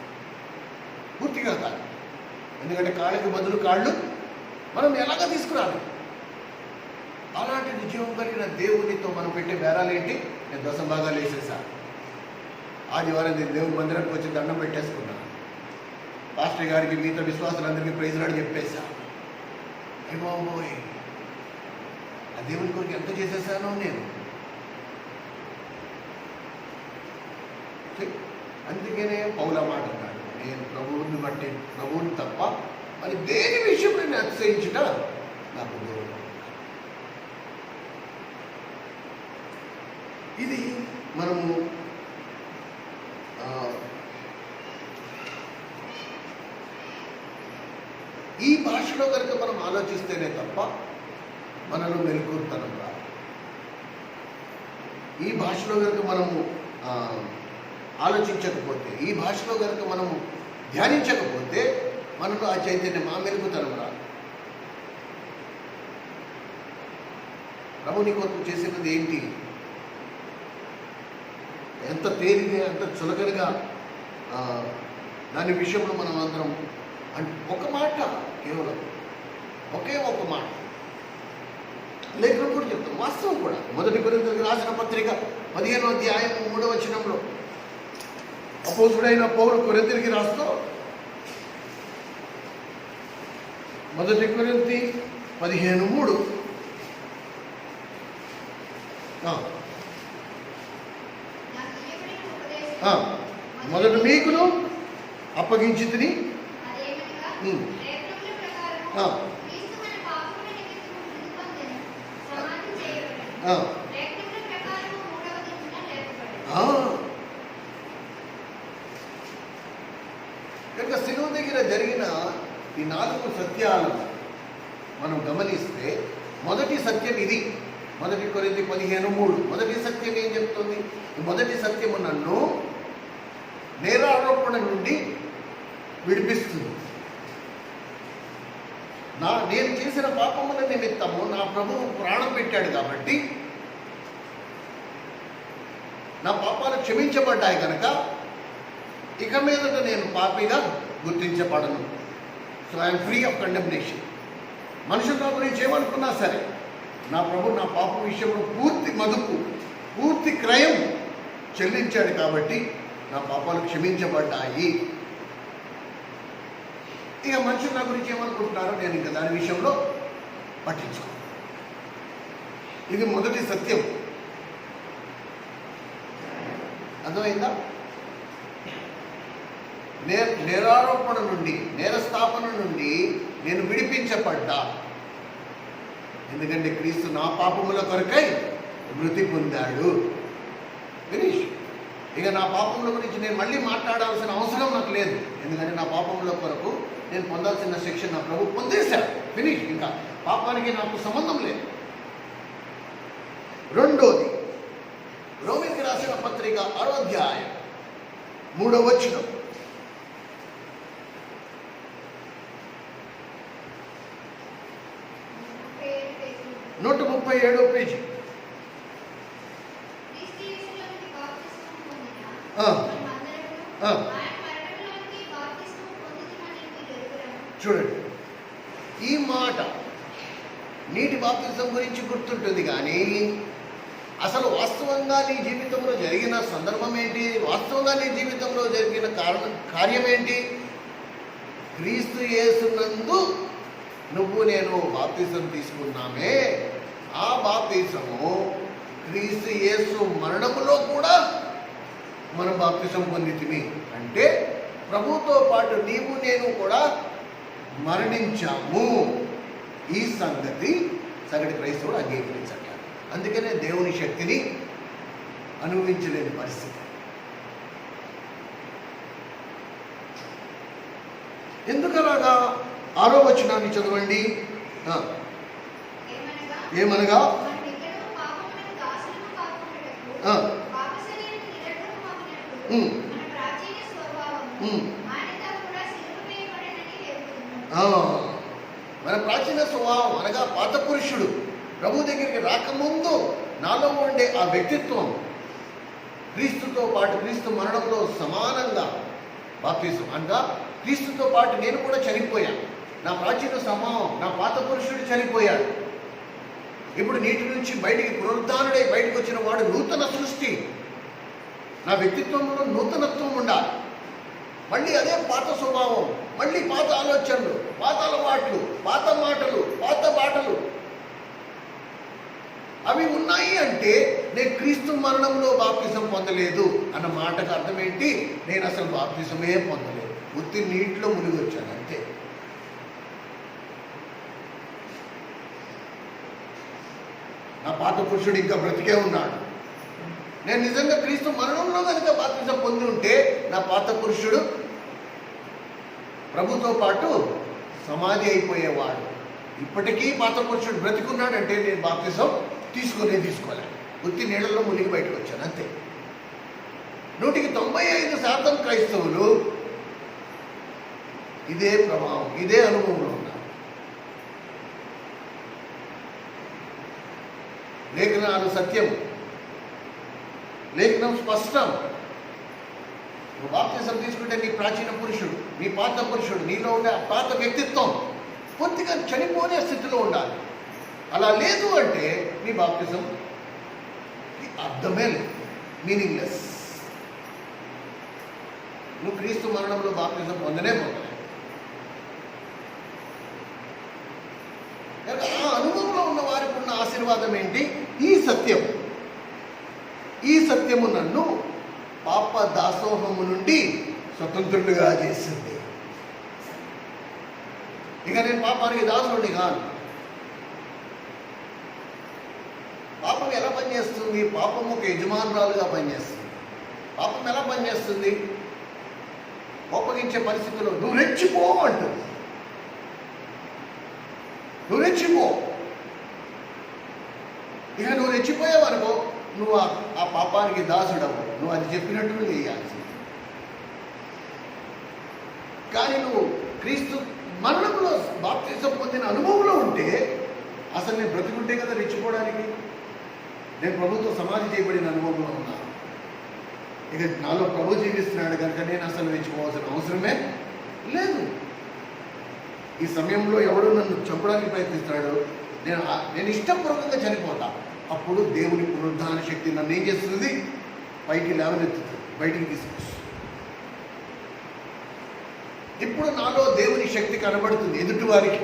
పూర్తిగా కాదు. ఎందుకంటే కాళ్ళకి బదులు కాళ్ళు మనం ఎలాగ తీసుకురాలి? అలాంటి నిజం కలిగిన దేవునితో మనం పెట్టే బేరాలేంటి? నేను దశభాగాలు వేసేసాను. ఆదివారం నేను దేవుని మందిరానికి వచ్చి దండం పెట్టేసుకున్నాను. పాస్టర్ గారికి మిగతా విశ్వాసులందరికీ ప్రైజ్ రాడు చెప్పేశా. బాబోయ్, ఆ దేవుని కొరకు ఎంత చేసేసానో నేను. అందుకనే పౌల మాట అన్నాడు, నేను ప్రభువుని బట్టి ప్రభువుని తప్ప మరి దేని విషయం నేను అతిశయించుట నాకు దూరం. ఇది మనము ఈ భాషలో కనుక మనం ఆలోచిస్తేనే తప్ప మనలో మెలకువతనం రాదు. ఈ భాషలో కనుక మనము ఆలోచించకపోతే, ఈ భాషలో కనుక మనము ధ్యానించకపోతే మనలో ఆ చైతన్యం, ఆ మెలకువతనం రాదు. ప్రభు నీ కొరకు చేసినది ఏంటి? ఎంత తేలిగా, ఎంత చులకనగా దాని విషయంలో మనం అందరం ఒక మాట, కేవలం ఒకే ఒక మాట లేఖనం కూడా చెప్తాం, వాస్తవం కూడా. 1 కొరింథీయులకు రాసిన పత్రిక 15వ అధ్యాయం 3వ వచనంలో అపోస్తుడైన పౌలు కొరింథీయులకు రాస్తూ 1 కొరింథీ 15:3 మొదట మీకును అప్పగించి తిని కనుక శిలువ దగ్గర జరిగిన ఈ 4 సత్యాలను మనం గమనిస్తే మొదటి సత్యం ఇది. 1 కొరింథీ 15:3 మొదటి సత్యం ఏం చెప్తుంది? మొదటి సత్యము నన్ను నేరారోపణ నుండి విడిపిస్తుంది. నేను చేసిన పాపముల నిమిత్తము నా ప్రభువు ప్రాణం పెట్టాడు కాబట్టి నా పాపాలు క్షమించబడ్డాయి కనుక ఇక మీదట నేను పాపిగా గుర్తించబడను. So I'm free of condemnation. మనుషులు నా గురించి ఏమనుకున్నా సరే, నా ప్రభు నా పాప విషయంలో పూర్తి మదుపు, పూర్తి క్రయం చెల్లించాడు కాబట్టి నా పాపాలు క్షమించబడ్డాయి. ఇక మనుషులు నా గురించి ఏమనుకుంటున్నారో నేను ఇంకా దాని విషయంలో పట్టించుకో. ఇది మొదటి సత్యం. అర్థమైందా? నేరారోపణ నుండి, నేరస్థాపన నుండి నేను విడిపించబడ్డా. ఎందుకంటే క్రీస్తు నా పాపముల కొరకై మృతి పొందాడు. ఫినిష్. ఇక నా పాపముల గురించి నేను మళ్ళీ మాట్లాడాల్సిన అవసరం నాకు లేదు. ఎందుకంటే నా పాపముల కొరకు నేను పొందాల్సిన శిక్ష నా ప్రభు పొందేశాడు. ఫినిష్. ఇంకా పాపానికి నాకు సంబంధం లేదు. రెండోది, రోమీయులకు రాసిన పత్రిక 6వ అధ్యాయం 3వ వచనం. నూట 37వ పేజీ. చూడండి, ఈ మాట నీటి బాప్తిజం గురించి గుర్తుంటుంది, కానీ అసలు వాస్తవంగా నీ జీవితంలో జరిగిన సందర్భం ఏంటి? వాస్తవంగా నీ జీవితంలో జరిగిన కార్యం ఏంటి? క్రీస్తు యేసునందు నువ్వు నేను బాప్తిజం తీసుకున్నామే, ఆ బాప్తిజము క్రీస్తు యేసు మరణములో కూడా మనం బాప్తిజం పొందితిమి. అంటే ప్రభుతో పాటు నీవు నేను కూడా మరణించాము. ఈ సంగతి సగటు క్రైస్తవుడు అంగీకరించట్లేదు. అందుకనే దేవుని శక్తిని అనుభవించలేని పరిస్థితి. ఎందుకలాగా? 6వ వచనాన్ని చదవండి. ఏమనగా మన ప్రాచీన స్వభావం అనగా పాత పురుషుడు ప్రభు దగ్గరికి రాకముందు నాలో ఉండే ఆ వ్యక్తిత్వం క్రీస్తుతో పాటు, క్రీస్తు మరణంలో సమానంగా బాప్తిజం అనగా క్రీస్తుతో పాటు నేను కూడా చనిపోయాను. నా ప్రాచీన స్వభావం, నా పాత పురుషుడు చనిపోయాడు. ఇప్పుడు నీటి నుంచి బయటికి పునరుద్ధానుడై బయటకు వచ్చిన వాడు నూతన సృష్టి. నా వ్యక్తిత్వంలో నూతనత్వం ఉండాలి. మళ్ళీ అదే పాత స్వభావం, మళ్ళీ పాత ఆలోచనలు, పాత అలవాట్లు, పాత మాటలు, పాత బాటలు అవి ఉన్నాయి. అంటే నేను క్రీస్తు మరణంలో బాప్తిజం పొందలేదు అన్న మాటకు అర్థం ఏంటి? నేను అసలు బాప్తిజమే పొందలేదు, ఉత్తి నీటిలో మునిగి వచ్చాను అంతే. నా పాత పురుషుడు ఇంకా బ్రతికే ఉన్నాడు. నేను నిజంగా క్రీస్తు మరణంలో కనుక బాప్తిజం పొంది ఉంటే నా పాత పురుషుడు ప్రభుతో పాటు సమాధి అయిపోయేవాడు. ఇప్పటికీ పాత పురుషుడు బ్రతికున్నాడంటే నేను బాప్తిజం తీసుకోలే, ఉత్తి నీళ్ళలో మునిగి బయటకు వచ్చాను అంతే. 95% క్రైస్తవులు ఇదే ప్రభావం, ఇదే అనుభవంలో ఉన్నారు. లేఖనాలు సత్యం, లేఖనం స్పష్టం. నువ్వు బాప్తిజం తీసుకుంటే నీ ప్రాచీన పురుషుడు, నీ పాత పురుషుడు, నీలో ఉండే పాత వ్యక్తిత్వం పూర్తిగా చనిపోనే స్థితిలో ఉండాలి. అలా లేదు అంటే నీ బాప్తిజం అర్థమే లేదు, మీనింగ్లెస్. నువ్వు క్రీస్తు మరణంలో బాప్తిజం పొందలే. ఆ అనుభవంలో ఉన్న వారికి ఉన్న ఆశీర్వాదం ఏంటి? ఈ సత్యము నన్ను పాప దాసోహము నుండి స్వతంత్రుడిగా చేసింది. ఇక నేను పాపానికి దాసుడిని కాను. పాపం ఎలా పనిచేస్తుంది? పాపం ఒక యజమానురాలుగా పనిచేస్తుంది. పాపం ఎలా పనిచేస్తుంది? కోపగించే పరిస్థితుల్లో నువ్వు రెచ్చిపో అంటుంది. నువ్వు రెచ్చిపో. ఇక నువ్వు రెచ్చిపోయావనుకో నువ్వు ఆ పాపానికి దాసుడవు. నువ్వు అది చెప్పినట్టు నువ్వు చేయాల్సింది. కానీ నువ్వు క్రీస్తు మరణంలో బాప్తిజం పొందిన అనుభవంలో ఉంటే, అసలు నేను బ్రతికుంటే కదా రెచ్చిపోవడానికి. నేను ప్రభుతో సమాధి చేయబడిన అనుభవంలో ఉన్నాను. ఇక నాలో ప్రభు జీవిస్తున్నాడు కనుక నేను అసలు రెచ్చిపోవాల్సిన అవసరమే లేదు. ఈ సమయంలో ఎవడు నన్ను చంపడానికి ప్రయత్నిస్తాడో నేను ఇష్టపూర్వకంగా చనిపోతా. అప్పుడు దేవుని పునరుద్ధాన శక్తి నన్ను ఏం చేస్తుంది? పైకి లేవనెత్తుతుంది, బయటికి తీసుకొస్తుంది. ఇప్పుడు నాలో దేవుని శక్తి కనబడుతుంది. ఎదుటి వారికి,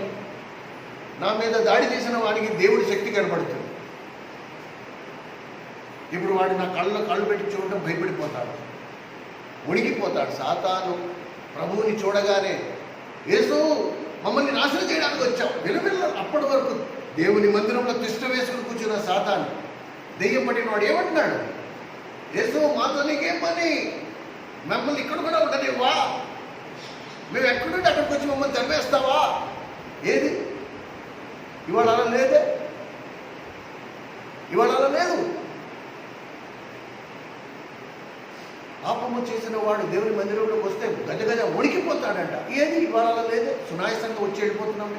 నా మీద దాడి చేసిన వారికి దేవుడి శక్తి కనబడుతుంది. ఇప్పుడు వాడు నా కళ్ళు పెట్టి చూడటం భయపడిపోతాడు, ఉడికిపోతాడు. సాతాను ప్రభువుని చూడగానే, యేసు మమ్మల్ని నాశనం చేయడానికి వచ్చావు విలువిల్ల. అప్పటి వరకు దేవుని మందిరంలో తిష్ట వేసుకుని కూర్చున్న సాతాను, దెయ్యం పట్టిన వాడు ఏమంటున్నాడు? యేసు మాతో నీకేం పని? మమ్మల్ని ఇక్కడ కూడా ఉండనివ్వా? మేము ఎక్కడుంటే అక్కడికి వచ్చి మమ్మల్ని తరివేస్తావా? ఏది ఇవాళ అలా లేదే. ఇవాళ అలా లేదు. పాపము చేసిన వాడు దేవుని మందిరంలోకి వస్తే గజగజ ఉడికిపోతాడంట. ఏది ఇవాళ అలా లేదే. సునాయాసంగా వచ్చి వెళ్ళిపోతున్నాం.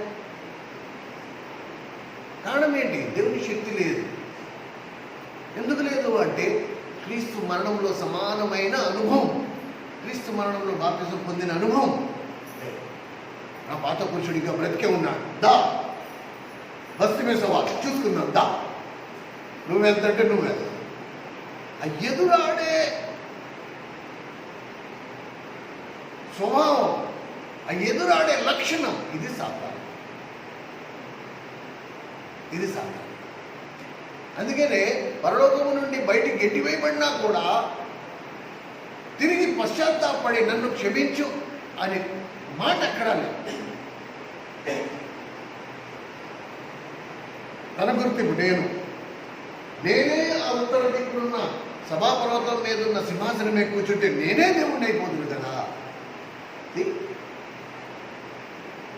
కారణం ఏంటి? దేవుని శక్తి లేదు. ఎందుకు లేదు అంటే క్రీస్తు మరణంలో సమానమైన అనుభవం, క్రీస్తు మరణంలో బాప్తిజం పొందిన అనుభవం. నా పాత పురుషుడు ఇంకా బ్రతికే ఉన్నాడు. దా బస్తి మీద సవాల్ చూసుకుందాం, దా నువ్వెంతంటే నువ్వెంత. ఆ ఎదురాడే స్వభావం, ఆ ఎదురాడే లక్షణం, ఇది సాతాను. ఇది సాతాను. అందుకనే పరలోకము నుండి బయటికి గెట్టివేయబడినా కూడా తిరిగి పశ్చాత్తాపడి నన్ను క్షమించు అనే మాట ఎక్కడా లేదు. తన గుర్తింపు నేనే ఆ ఉత్తర దిక్కునున్న సభాపర్వతం మీద ఉన్న సింహాసనం మీద కూర్చుంటే నేనే దేవుణ్ణి అయిపోతుంది కదా.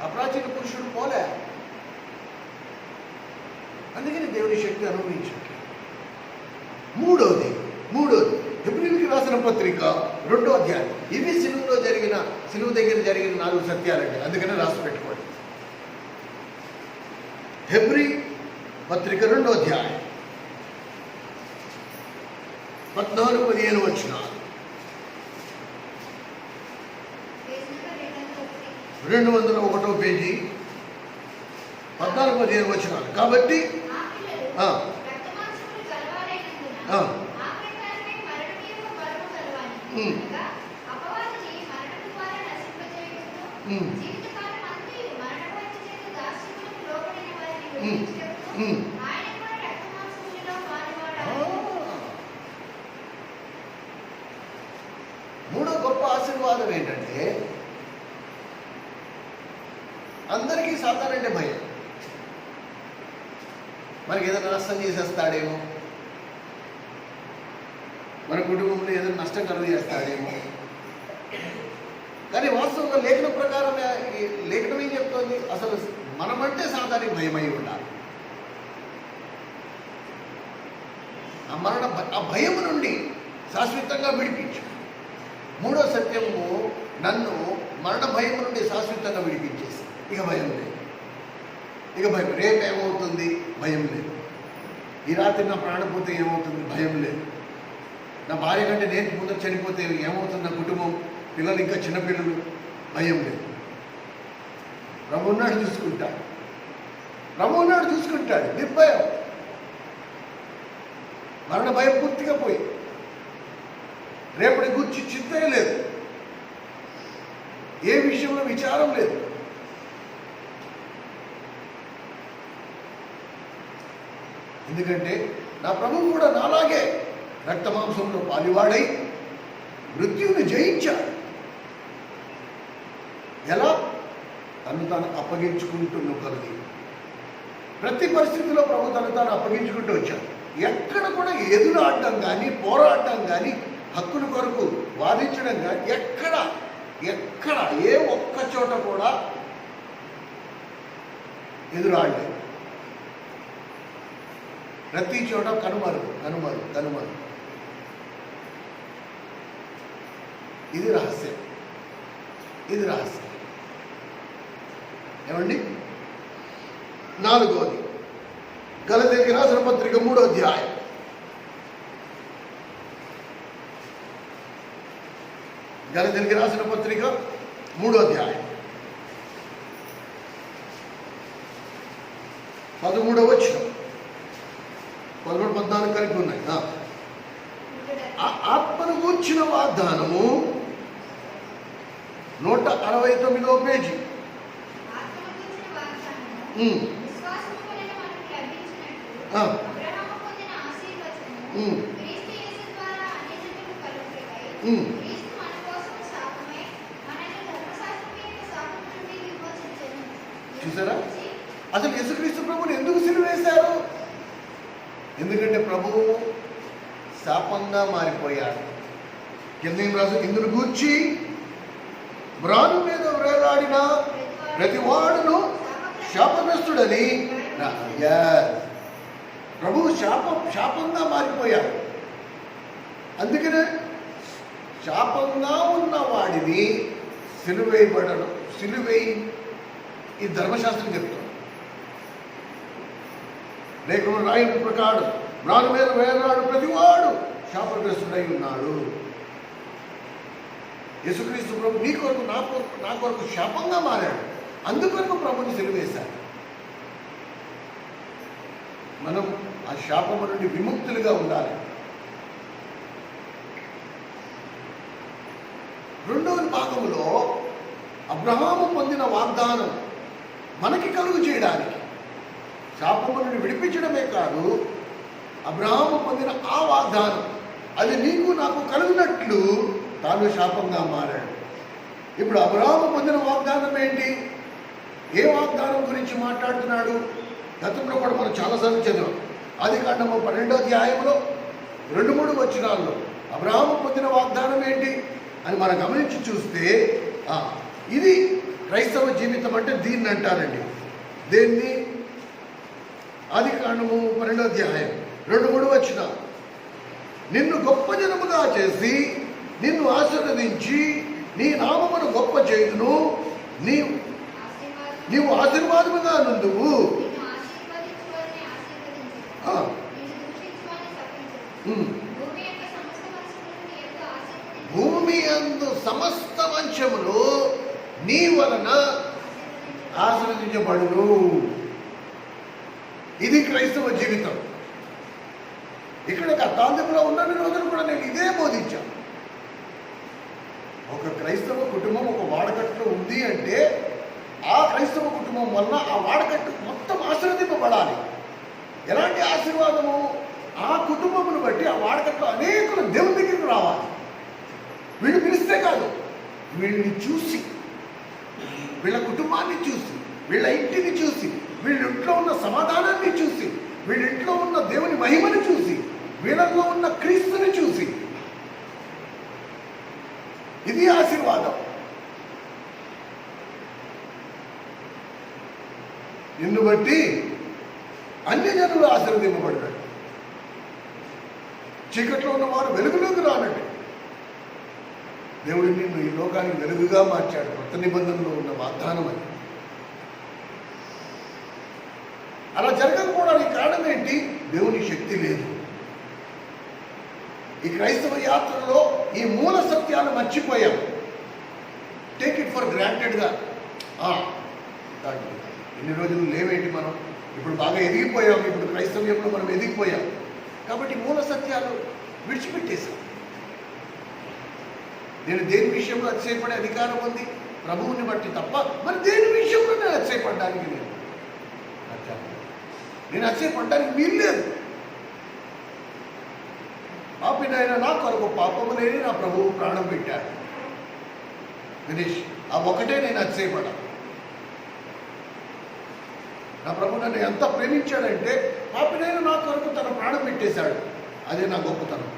అప్రాచీన పురుషుడు పోలే. అందుకని దేవుని శక్తి అనుభవించాలి. మూడోది హెబ్రీయులకు రాసిన పత్రిక 2వ అధ్యాయం. ఇవి సిలువ దగ్గర జరిగిన 4 సత్యాలండి. అందుకనే రాసి పెట్టుకోండి. హెబ్రీ పత్రిక 2వ అధ్యాయం 14-15 వచనాలు. 201వ పేజీ 14-15 వచనాలు. కాబట్టి మూడో గొప్ప ఆశీర్వాదం ఏంటంటే, అందరికీ సాతానంటే భయం. మనకి ఏదైనా నష్టం చేసేస్తాడేమో, మన కుటుంబంలో ఏదైనా నష్టం కలుగు చేస్తాడేమో. కానీ వాస్తవంగా లేఖనం ప్రకారం లేఖనం ఏం చెప్తోంది? అసలు మనమంటే సాతానికి భయమై ఉండాలి. ఆ భయం నుండి శాశ్వతంగా విడిపించు. మూడో సత్యము నన్ను మరణ భయం నుండి శాశ్వతంగా విడిపించేసి ఇక భయం లేదు. ఇక భయం రేపేమవుతుంది భయం లేదు. ఈ రాత్రి నా ప్రాణం పోతే ఏమవుతుంది భయం లేదు. నా భార్య కంటే నేను ముందు చనిపోతే ఏమవుతుంది నా కుటుంబం, పిల్లలు ఇంకా చిన్నపిల్లలు, భయం లేదు. ప్రభు ఉన్నాడు చూసుకుంటాడు. ప్రభు ఉన్నాడు చూసుకుంటాడు. నిర్భయం. మరణ భయం పూర్తిగా పోయి రేపటి గురించి చింతే లేదు. ఏ విషయంలో విచారం లేదు. ఎందుకంటే నా ప్రభువు కూడా నాలాగే రక్తమాంసంలో పాలివాడై మృత్యువుని జయించాడు. ఎలా? తను తాను అప్పగించుకుంటున్న కలిగి ప్రతి పరిస్థితిలో ప్రభు తను తాను అప్పగించుకుంటూ వచ్చాడు. ఎక్కడ కూడా ఎదురాడటం కానీ పోరాటం కానీ హక్కుల కొరకు వాదించడం కానీ ఎక్కడ ఏ ఒక్క చోట కూడా ఎదురాడలేదు. ప్రతి చోట కనుమరు. ఇది రహస్యం. ఏమండి? 4వది గలతీయులకు రాసిన పత్రిక 3వ అధ్యాయం. గలతీయులకు రాసిన పత్రిక 3వ అధ్యాయం 13వ వచనం 13-14 కలిపి ఉన్నాయి. ఆత్మను గూర్చిన వాగ్దానము 169వ పేజీ. చూసారా? అసలు యేసుక్రీస్తు ప్రభువుని ఎందుకు సిలువేశారు? ఎందుకంటే ప్రభువు శాపంగా మారిపోయాడు. కింద రాజు ఇందును గూర్చి మ్రాను మీద వేలాడిన ప్రతివాడును శాపగ్రస్తుడని. ప్రభువు శాపంగా మారిపోయాడు. అందుకనే శాపంగా ఉన్న వాడిని సిలువేయి ఈ ధర్మశాస్త్రం చెప్తాడు. లేఖను రాయని ప్రకారం మ్రాను మీద వేలాడు ప్రతివాడు శాపగ్రస్తుడై ఉన్నాడు. యేసుక్రీస్తు ప్రభు నీ కొరకు నా కొరకు శాపంగా మారాడు. అందుకొరకు ప్రభుని సిలువేశాడు. మనం ఆ శాపము నుండి విముక్తులుగా ఉండాలి. 2వ భాగంలో అబ్రహాము పొందిన వాగ్దానం మనకి కలుగు చేయడానికి, శాపము నుండి విడిపించడమే కాదు, అబ్రహాము పొందిన ఆ వాగ్దానం అది నీకు నాకు కలిగినట్లు తాను శాపంగా మారాడు. ఇప్పుడు అబ్రహాము పొందిన వాగ్దానం ఏంటి? ఏ వాగ్దానం గురించి మాట్లాడుతున్నాడు? గతంలో కూడా మనం చాలాసార్లు చదివాం. ఆదికాండము 12వ అధ్యాయంలో 2-3 వచనాల్లో అబ్రహాము పొందిన వాగ్దానం ఏంటి అని మనం గమనించి చూస్తే ఇది క్రైస్తవ జీవితం అంటే దీన్ని అంటారండి. దేన్ని? ఆదికాండము 12వ అధ్యాయం 2-3 వచనాలు. నిన్ను గొప్ప జనముగా చేసి నిన్ను ఆశీర్వదించి నీ నామమును గొప్ప చేయుదును, నీవు ఆశీర్వాదముగా నుండువు. భూమి యందు సమస్త వంశములు నీ వలన ఆశీర్వదించబడును. ఇది క్రైస్తవ జీవితం. ఇక్కడ కర్తాంతంలో ఉన్నన్ని రోజులు కూడా నేను ఇదే బోధించాను. ఒక క్రైస్తవ కుటుంబం ఒక వాడకట్టులో ఉంది అంటే ఆ క్రైస్తవ కుటుంబం వలన ఆ వాడకట్టు మొత్తం ఆశీర్వదింపబడాలి. ఎలాంటి ఆశీర్వాదము? ఆ కుటుంబమును బట్టి ఆ వాడకట్లో అనేకులు దేవుని దగ్గరికి రావాలి. వీళ్ళు పిలిస్తే కాదు, వీళ్ళని చూసి, వీళ్ళ కుటుంబాన్ని చూసి, వీళ్ళ ఇంటిని చూసి, వీళ్ళ ఇంట్లో ఉన్న సమాధానాన్ని చూసి, వీళ్ళ ఇంట్లో ఉన్న దేవుని మహిమను చూసి, వీళ్ళలో ఉన్న క్రీస్తుని చూసి ఇది ఆశీర్వాదం. నిన్ను బట్టి అన్యజనులు ఆశీర్వదింపబడ్డాడు. చీకట్లో ఉన్నవారు వెలుగులోకి రానండి. దేవుడు నిన్ను ఈ లోకానికి వెలుగుగా మార్చాడు. కొత్త నిబంధనలో ఉన్న వాగ్దానం అది. అలా జరగకపోవడానికి కారణం ఏంటి? దేవుని శక్తి లేదు. ఈ క్రైస్తవ యాత్రలో ఈ మూల సత్యాలు మర్చిపోయాం. టేక్ ఇట్ ఫర్ గ్రాంటెడ్గా. ఇన్ని రోజులు లేవేంటి? మనం ఇప్పుడు బాగా ఎదిగిపోయాం. ఇప్పుడు క్రైస్తవ్యంలో మనం ఎదిగిపోయాం కాబట్టి మూల సత్యాలు విడిచిపెట్టేశాం. నేను దేని విషయంలో అతిశయపడే అధికారం ఉంది? ప్రభువుని బట్టి తప్ప మరి దేని విషయంలో నేను అతిశయపడడానికి నేను అతిశయపడడానికి వీలు లేదు. పాపినైనా నా కొరకు పాపము లేని నా ప్రభువు ప్రాణం పెట్టాడు. దినేష్, ఆ ఒకటే నేను అతిశయపడా. నా ప్రభు నన్ను ఎంత ప్రేమించాడంటే పాపినైనా నా కొరకు తన ప్రాణం పెట్టేశాడు. అదే నా గొప్పతనం.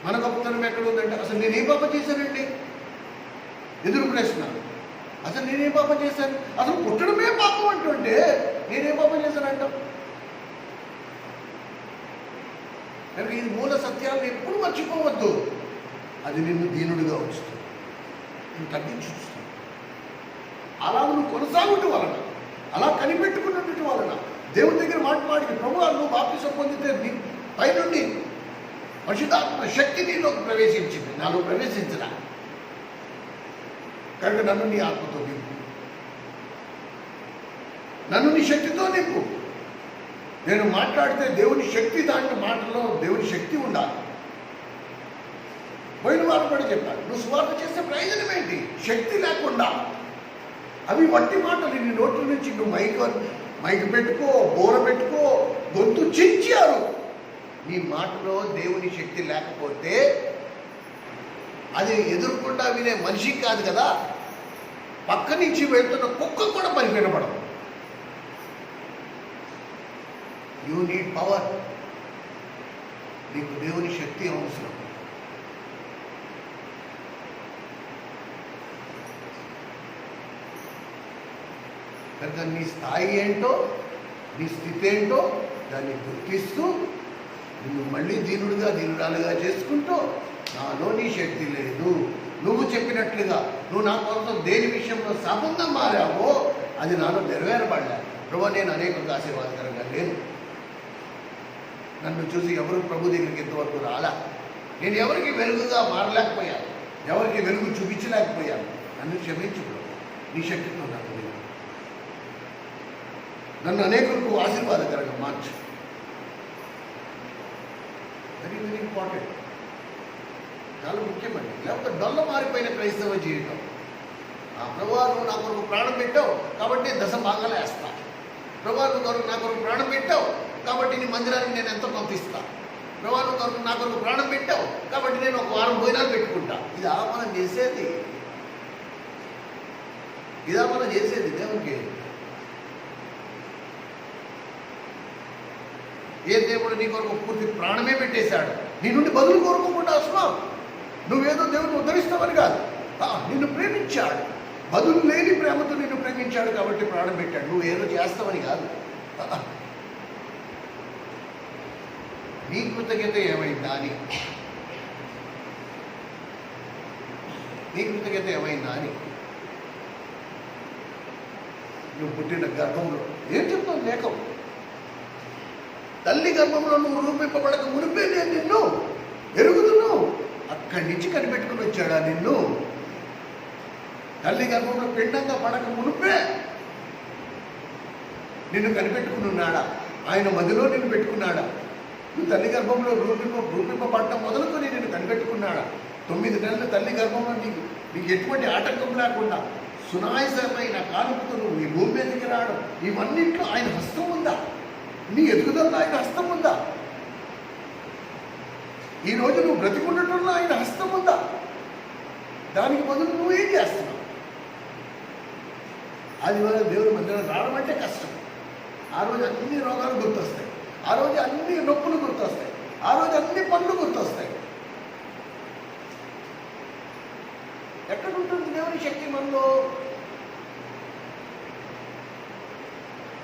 మన గొప్పతనం ఎక్కడ ఉందంటే, అసలు నేనేం పాపం చేశానండి? ఎదురు ప్రశ్న. అసలు నేనేం పాపం చేశాను? అసలు పుట్టడమే పాపం అంటుంటే నేనేం పాపం చేశానంటాం? కనుక ఈ మూల సత్యాలను ఎప్పుడు మర్చిపోవద్దు. అది నిన్ను దీనుడిగా ఉంచుతుంది, నిన్ను తగ్గించి ఉంచుతుంది. అలా నువ్వు కొనసాగుట వలన, అలా కనిపెట్టుకున్నట్టు వలన దేవుని దగ్గర మాట్లాడి ప్రభు నువ్వు బాప్తిసం పొందితే పైనుండి పరిశుద్ధాత్మ శక్తి నీలోకి ప్రవేశించింది, నాలో ప్రవేశించరా. కనుక నన్ను నీ ఆత్మతో నింపు, నన్ను నీ శక్తితో నింపు. నేను మాట్లాడితే దేవుని శక్తి, దాంట్లో మాటలో దేవుని శక్తి ఉండాలి. పోయిన వారు కూడా చెప్పారు, నువ్వు సువార్త చేసే ప్రయోజనం ఏంటి? శక్తి లేకుండా అవి వట్టి మాటలు. నీ నోట్ల నుంచి నువ్వు మైక్ పెట్టుకో, బోర పెట్టుకో, గొంతు చించారు. నీ మాటలో దేవుని శక్తి లేకపోతే అది ఎదుర్కొండా వినే మనిషి కాదు కదా, పక్క నుంచి వెళ్తున్న కుక్క కూడా పని వినపడదు. You need power. నీకు దేవుని శక్తి అవసరం. కనుక నీ స్థాయి ఏంటో, నీ స్థితి ఏంటో దాన్ని గుర్తిస్తూ నువ్వు మళ్ళీ దీనుడుగా దీనురాలుగా చేసుకుంటూ, నాలో నీ శక్తి లేదు, నువ్వు చెప్పినట్లుగా నువ్వు నా కోసం దేని విషయంలో శాపంగా మారావో అది నాలో నెరవేరబడలే. ప్రభు నేను అనేక ఆశీర్వాదకరంగా లేను. నన్ను చూసి ఎవరు ప్రభు దగ్గరికి ఇంతవరకు రాలా. నేను ఎవరికి వెలుగుగా మారలేకపోయాను, ఎవరికి వెలుగు చూపించలేకపోయాను. నన్ను క్షమించు ప్రభు, నీ శక్తితో నన్ను అనేకులకు ఆశీర్వాదకరంగా మార్చు. వెరీ వెరీ ఇంపార్టెంట్, చాలా ముఖ్యమండి. లేకపోతే డొల్ల మారిపోయిన క్రైస్తవ జీవితం. ప్రభువా నువ్వు నా కొరకు ప్రాణం పెట్టావు కాబట్టి దశ భాగాలు వేస్తా. ప్రభువా నువ్వు నా కొరకు ప్రాణం పెట్టావు కాబట్టి నీ మందిరానికి నేను ఎంత పంపిస్తా. ప్రభువా నువ్వు నా కొరకు ప్రాణం పెట్టావు కాబట్టి నేను ఒక వారం భోజనాలు పెట్టుకుంటా. ఇదా మనం చేసేది? ఇదా మనం చేసేది దేవునికి? ఏ దేవుడు నీ కొరకు పూర్తి ప్రాణమే పెట్టేశాడు. నీ నుండి బదులు కోరుకోకుండా అసలు నువ్వేదో దేవుని ఉద్ధరిస్తావని కాదు, నిన్ను ప్రేమించాడు. బదులు లేని ప్రేమతో నిన్ను ప్రేమించాడు కాబట్టి ప్రాణం పెట్టాడు. నువ్వు ఏదో చేస్తావని కాదు. నీ కృతజ్ఞత ఏమైందా అని, నీ కృతజ్ఞత ఏమైందా అని. నువ్వు పుట్టిన గర్భంలో ఏం చెప్తావు? లేఖం తల్లి గర్భంలో నువ్వు రూపింపబడక మునిపే నేను నిన్ను ఎరుగుతున్నావు. అక్కడి నుంచి కనిపెట్టుకుని వచ్చాడా నిన్ను? తల్లి గర్భంలో పిండంగా పడక మునిపే నిన్ను కనిపెట్టుకుని ఉన్నాడా? ఆయన మదిలో నిన్ను పెట్టుకున్నాడా? నువ్వు తల్లి గర్భంలో రూపింపబడటం మొదలుకొని నిన్ను కనిపెట్టుకున్నాడా? 9 నెలల తల్లి గర్భంలో నీకు ఎటువంటి ఆటంకం లేకుండా సునాయాసమైన కానుకతో నువ్వు ఈ భూమి మీదకి రావడం, ఇవన్నింటిలో ఆయన హస్తం ఉందా? నీ ఎదుగుదలలో ఆయన హస్తం ఉందా? ఈరోజు నువ్వు బ్రతికుండటంలో ఆయన హస్తం ఉందా? దానికి బదులు నువ్వేం చేస్తున్నావు? ఆదివారం దేవుని మందిరం రావడం అంటే కష్టం. ఆ రోజు అన్ని రోగాలు గుర్తొస్తాయి. ఆ రోజు అన్ని నొప్పులు గుర్తొస్తాయి, ఆ రోజు అన్ని పనులు గుర్తొస్తాయి. ఎక్కడ ఉంటుంది దేవుని శక్తి మనలో?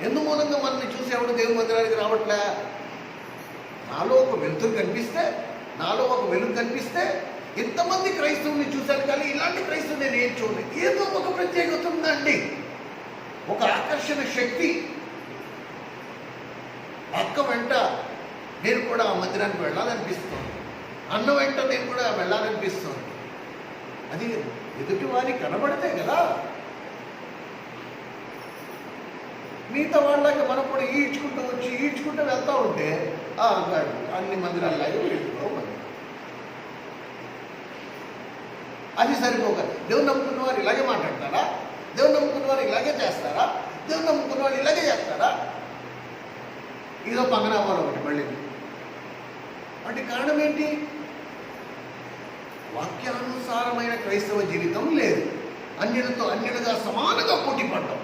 ఎందు మూలంగా మనల్ని చూసి ఎవడు దేవుని మందిరానికి రావట్లే? నాలో ఒక వెలుతురు కనిపిస్తే, నాలో ఒక వెలుగు కనిపిస్తే, ఎంతమంది క్రైస్తవుని చూశాను కానీ ఇలాంటి క్రైస్తవు నేను ఏం చూడలేదు. ఏదో ఒక ప్రత్యేకత ఉందండి, ఒక ఆకర్షణ శక్తి. అక్క వెంట నేను కూడా ఆ మందిరానికి వెళ్ళాలనిపిస్తుంది, అన్న వెంట నేను కూడా వెళ్ళాలనిపిస్తుంది. అది ఎదుటి వారికి కనబడితే కదా. మిగతా వాళ్ళకి మనం కూడా ఈడ్చుకుంటూ వెళ్తూ ఉంటే అన్ని మందిరాల్లాగా వెళ్ళిపోవాలి. అది సరిపోక దేవుని నమ్ముకున్న వారు ఇలాగే మాట్లాడతారా? దేవుని నమ్ముకున్న వారు ఇలాగే చేస్తారా? దేవుని నమ్ముకున్న వాళ్ళు ఇలాగే చేస్తారా? ఇదో పగనవ్వాలి ఒకటి మళ్ళీ. అంటే కారణం ఏంటి? వాక్యానుసారమైన క్రైస్తవ జీవితం లేదు. అన్యులతో అన్యులుగా సమానంగా పోటీ పడ్డాం.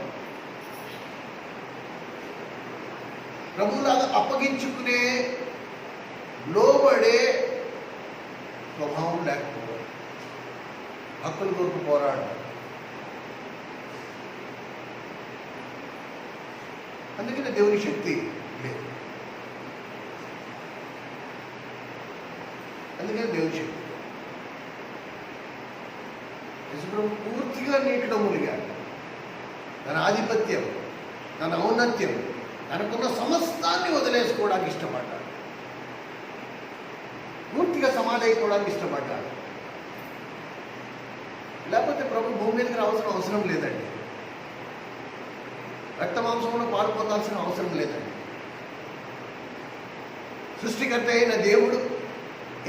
ప్రభువులాగా అప్పగించుకునే, లోబడే స్వభావం లేకపోవడం, హక్కుల కొరకు పోరాడడం. అందుకనే దేవుని శక్తి లేదు. అందుకని దేవుని శక్తి యశుప్రభు పూర్తిగా నీటిలో మునిగాడు. తన ఆధిపత్యం, తన ఔన్నత్యం, తనకున్న సమస్తాన్ని వదిలేసుకోవడానికి ఇష్టపడ్డాడు. పూర్తిగా సమాధి అయిపోవడానికి ఇష్టపడ్డాడు. లేకపోతే ప్రభు భూమి మీదకి రావాల్సిన అవసరం లేదండి. రక్తమాంసంలో పాలు పొందాల్సిన అవసరం లేదండి. సృష్టికర్త అయిన దేవుడు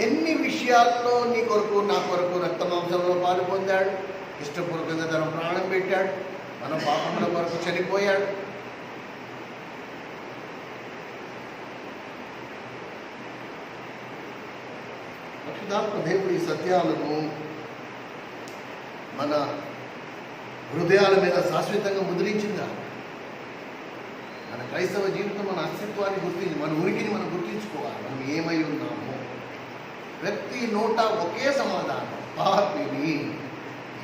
ఎన్ని విషయాల్లో నీ కొరకు, నా కొరకు రక్తమాంసంలో పాలు పొందాడు. ఇష్టపూర్వకంగా తన ప్రాణం పెట్టాడు. మన పాపముల కొరకు చనిపోయాడు. పరిశుద్ధాత్మ దేవుడు ఈ సత్యాలను మన హృదయాల మీద శాశ్వతంగా ముద్రించిందా? మన క్రైస్తవ జీవితం, మన అస్తిత్వాన్ని గుర్తించి, మన ఉనికిని మనం గుర్తించుకోవాలి. మనం ఏమై ఉన్నాము. ప్రతి నోట ఒకే సమాధానం, పాపిని.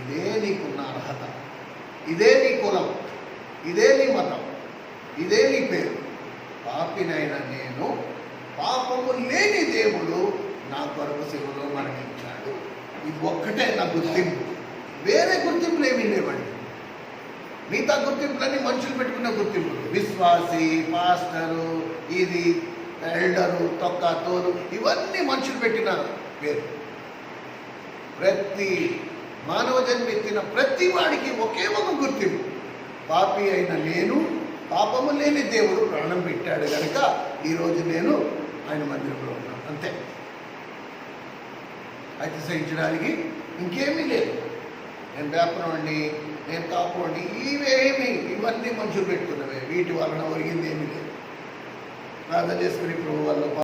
ఇదే నీకున్న అర్హత, ఇదే నీ కులం, ఇదే నీ మతం, ఇదే నీ పేరు. పాపినైన నేను, పాపము లేని దేవుడు నా కొరకు శిలువలో మరణించాడు. ఇది ఒక్కటే నా గుర్తింపు. వేరే గుర్తింపులు ఏమీ లేవండి. మిగతా గుర్తింపులన్నీ మనుషులు పెట్టుకున్న గుర్తింపులు. విశ్వాసి, పాస్టరు, ఇది ఎల్డరు, తొక్క తోలు, ఇవన్నీ మనుషులు పెట్టిన పేరు. ప్రతి మానవ జన్మ ఎత్తిన ప్రతి వాడికి ఒకే ఒక గుర్తింపు, పాపి అయిన నేను, పాపము లేని దేవుడు ప్రాణం పెట్టాడు కనుక ఈరోజు నేను ఆయన మందిరంలో ఉన్నాను. అంతే. అతిశయించడానికి ఇంకేమీ లేదు. నేను వేపనండి, నేను కాపుండి, ఇవన్నీ మనుషులు పెట్టుకున్నవే. వీటి వలన ఒరిగింది ఏమీ లేదు. ప్రార్థన చేసుకుని ప్రభు వల్ల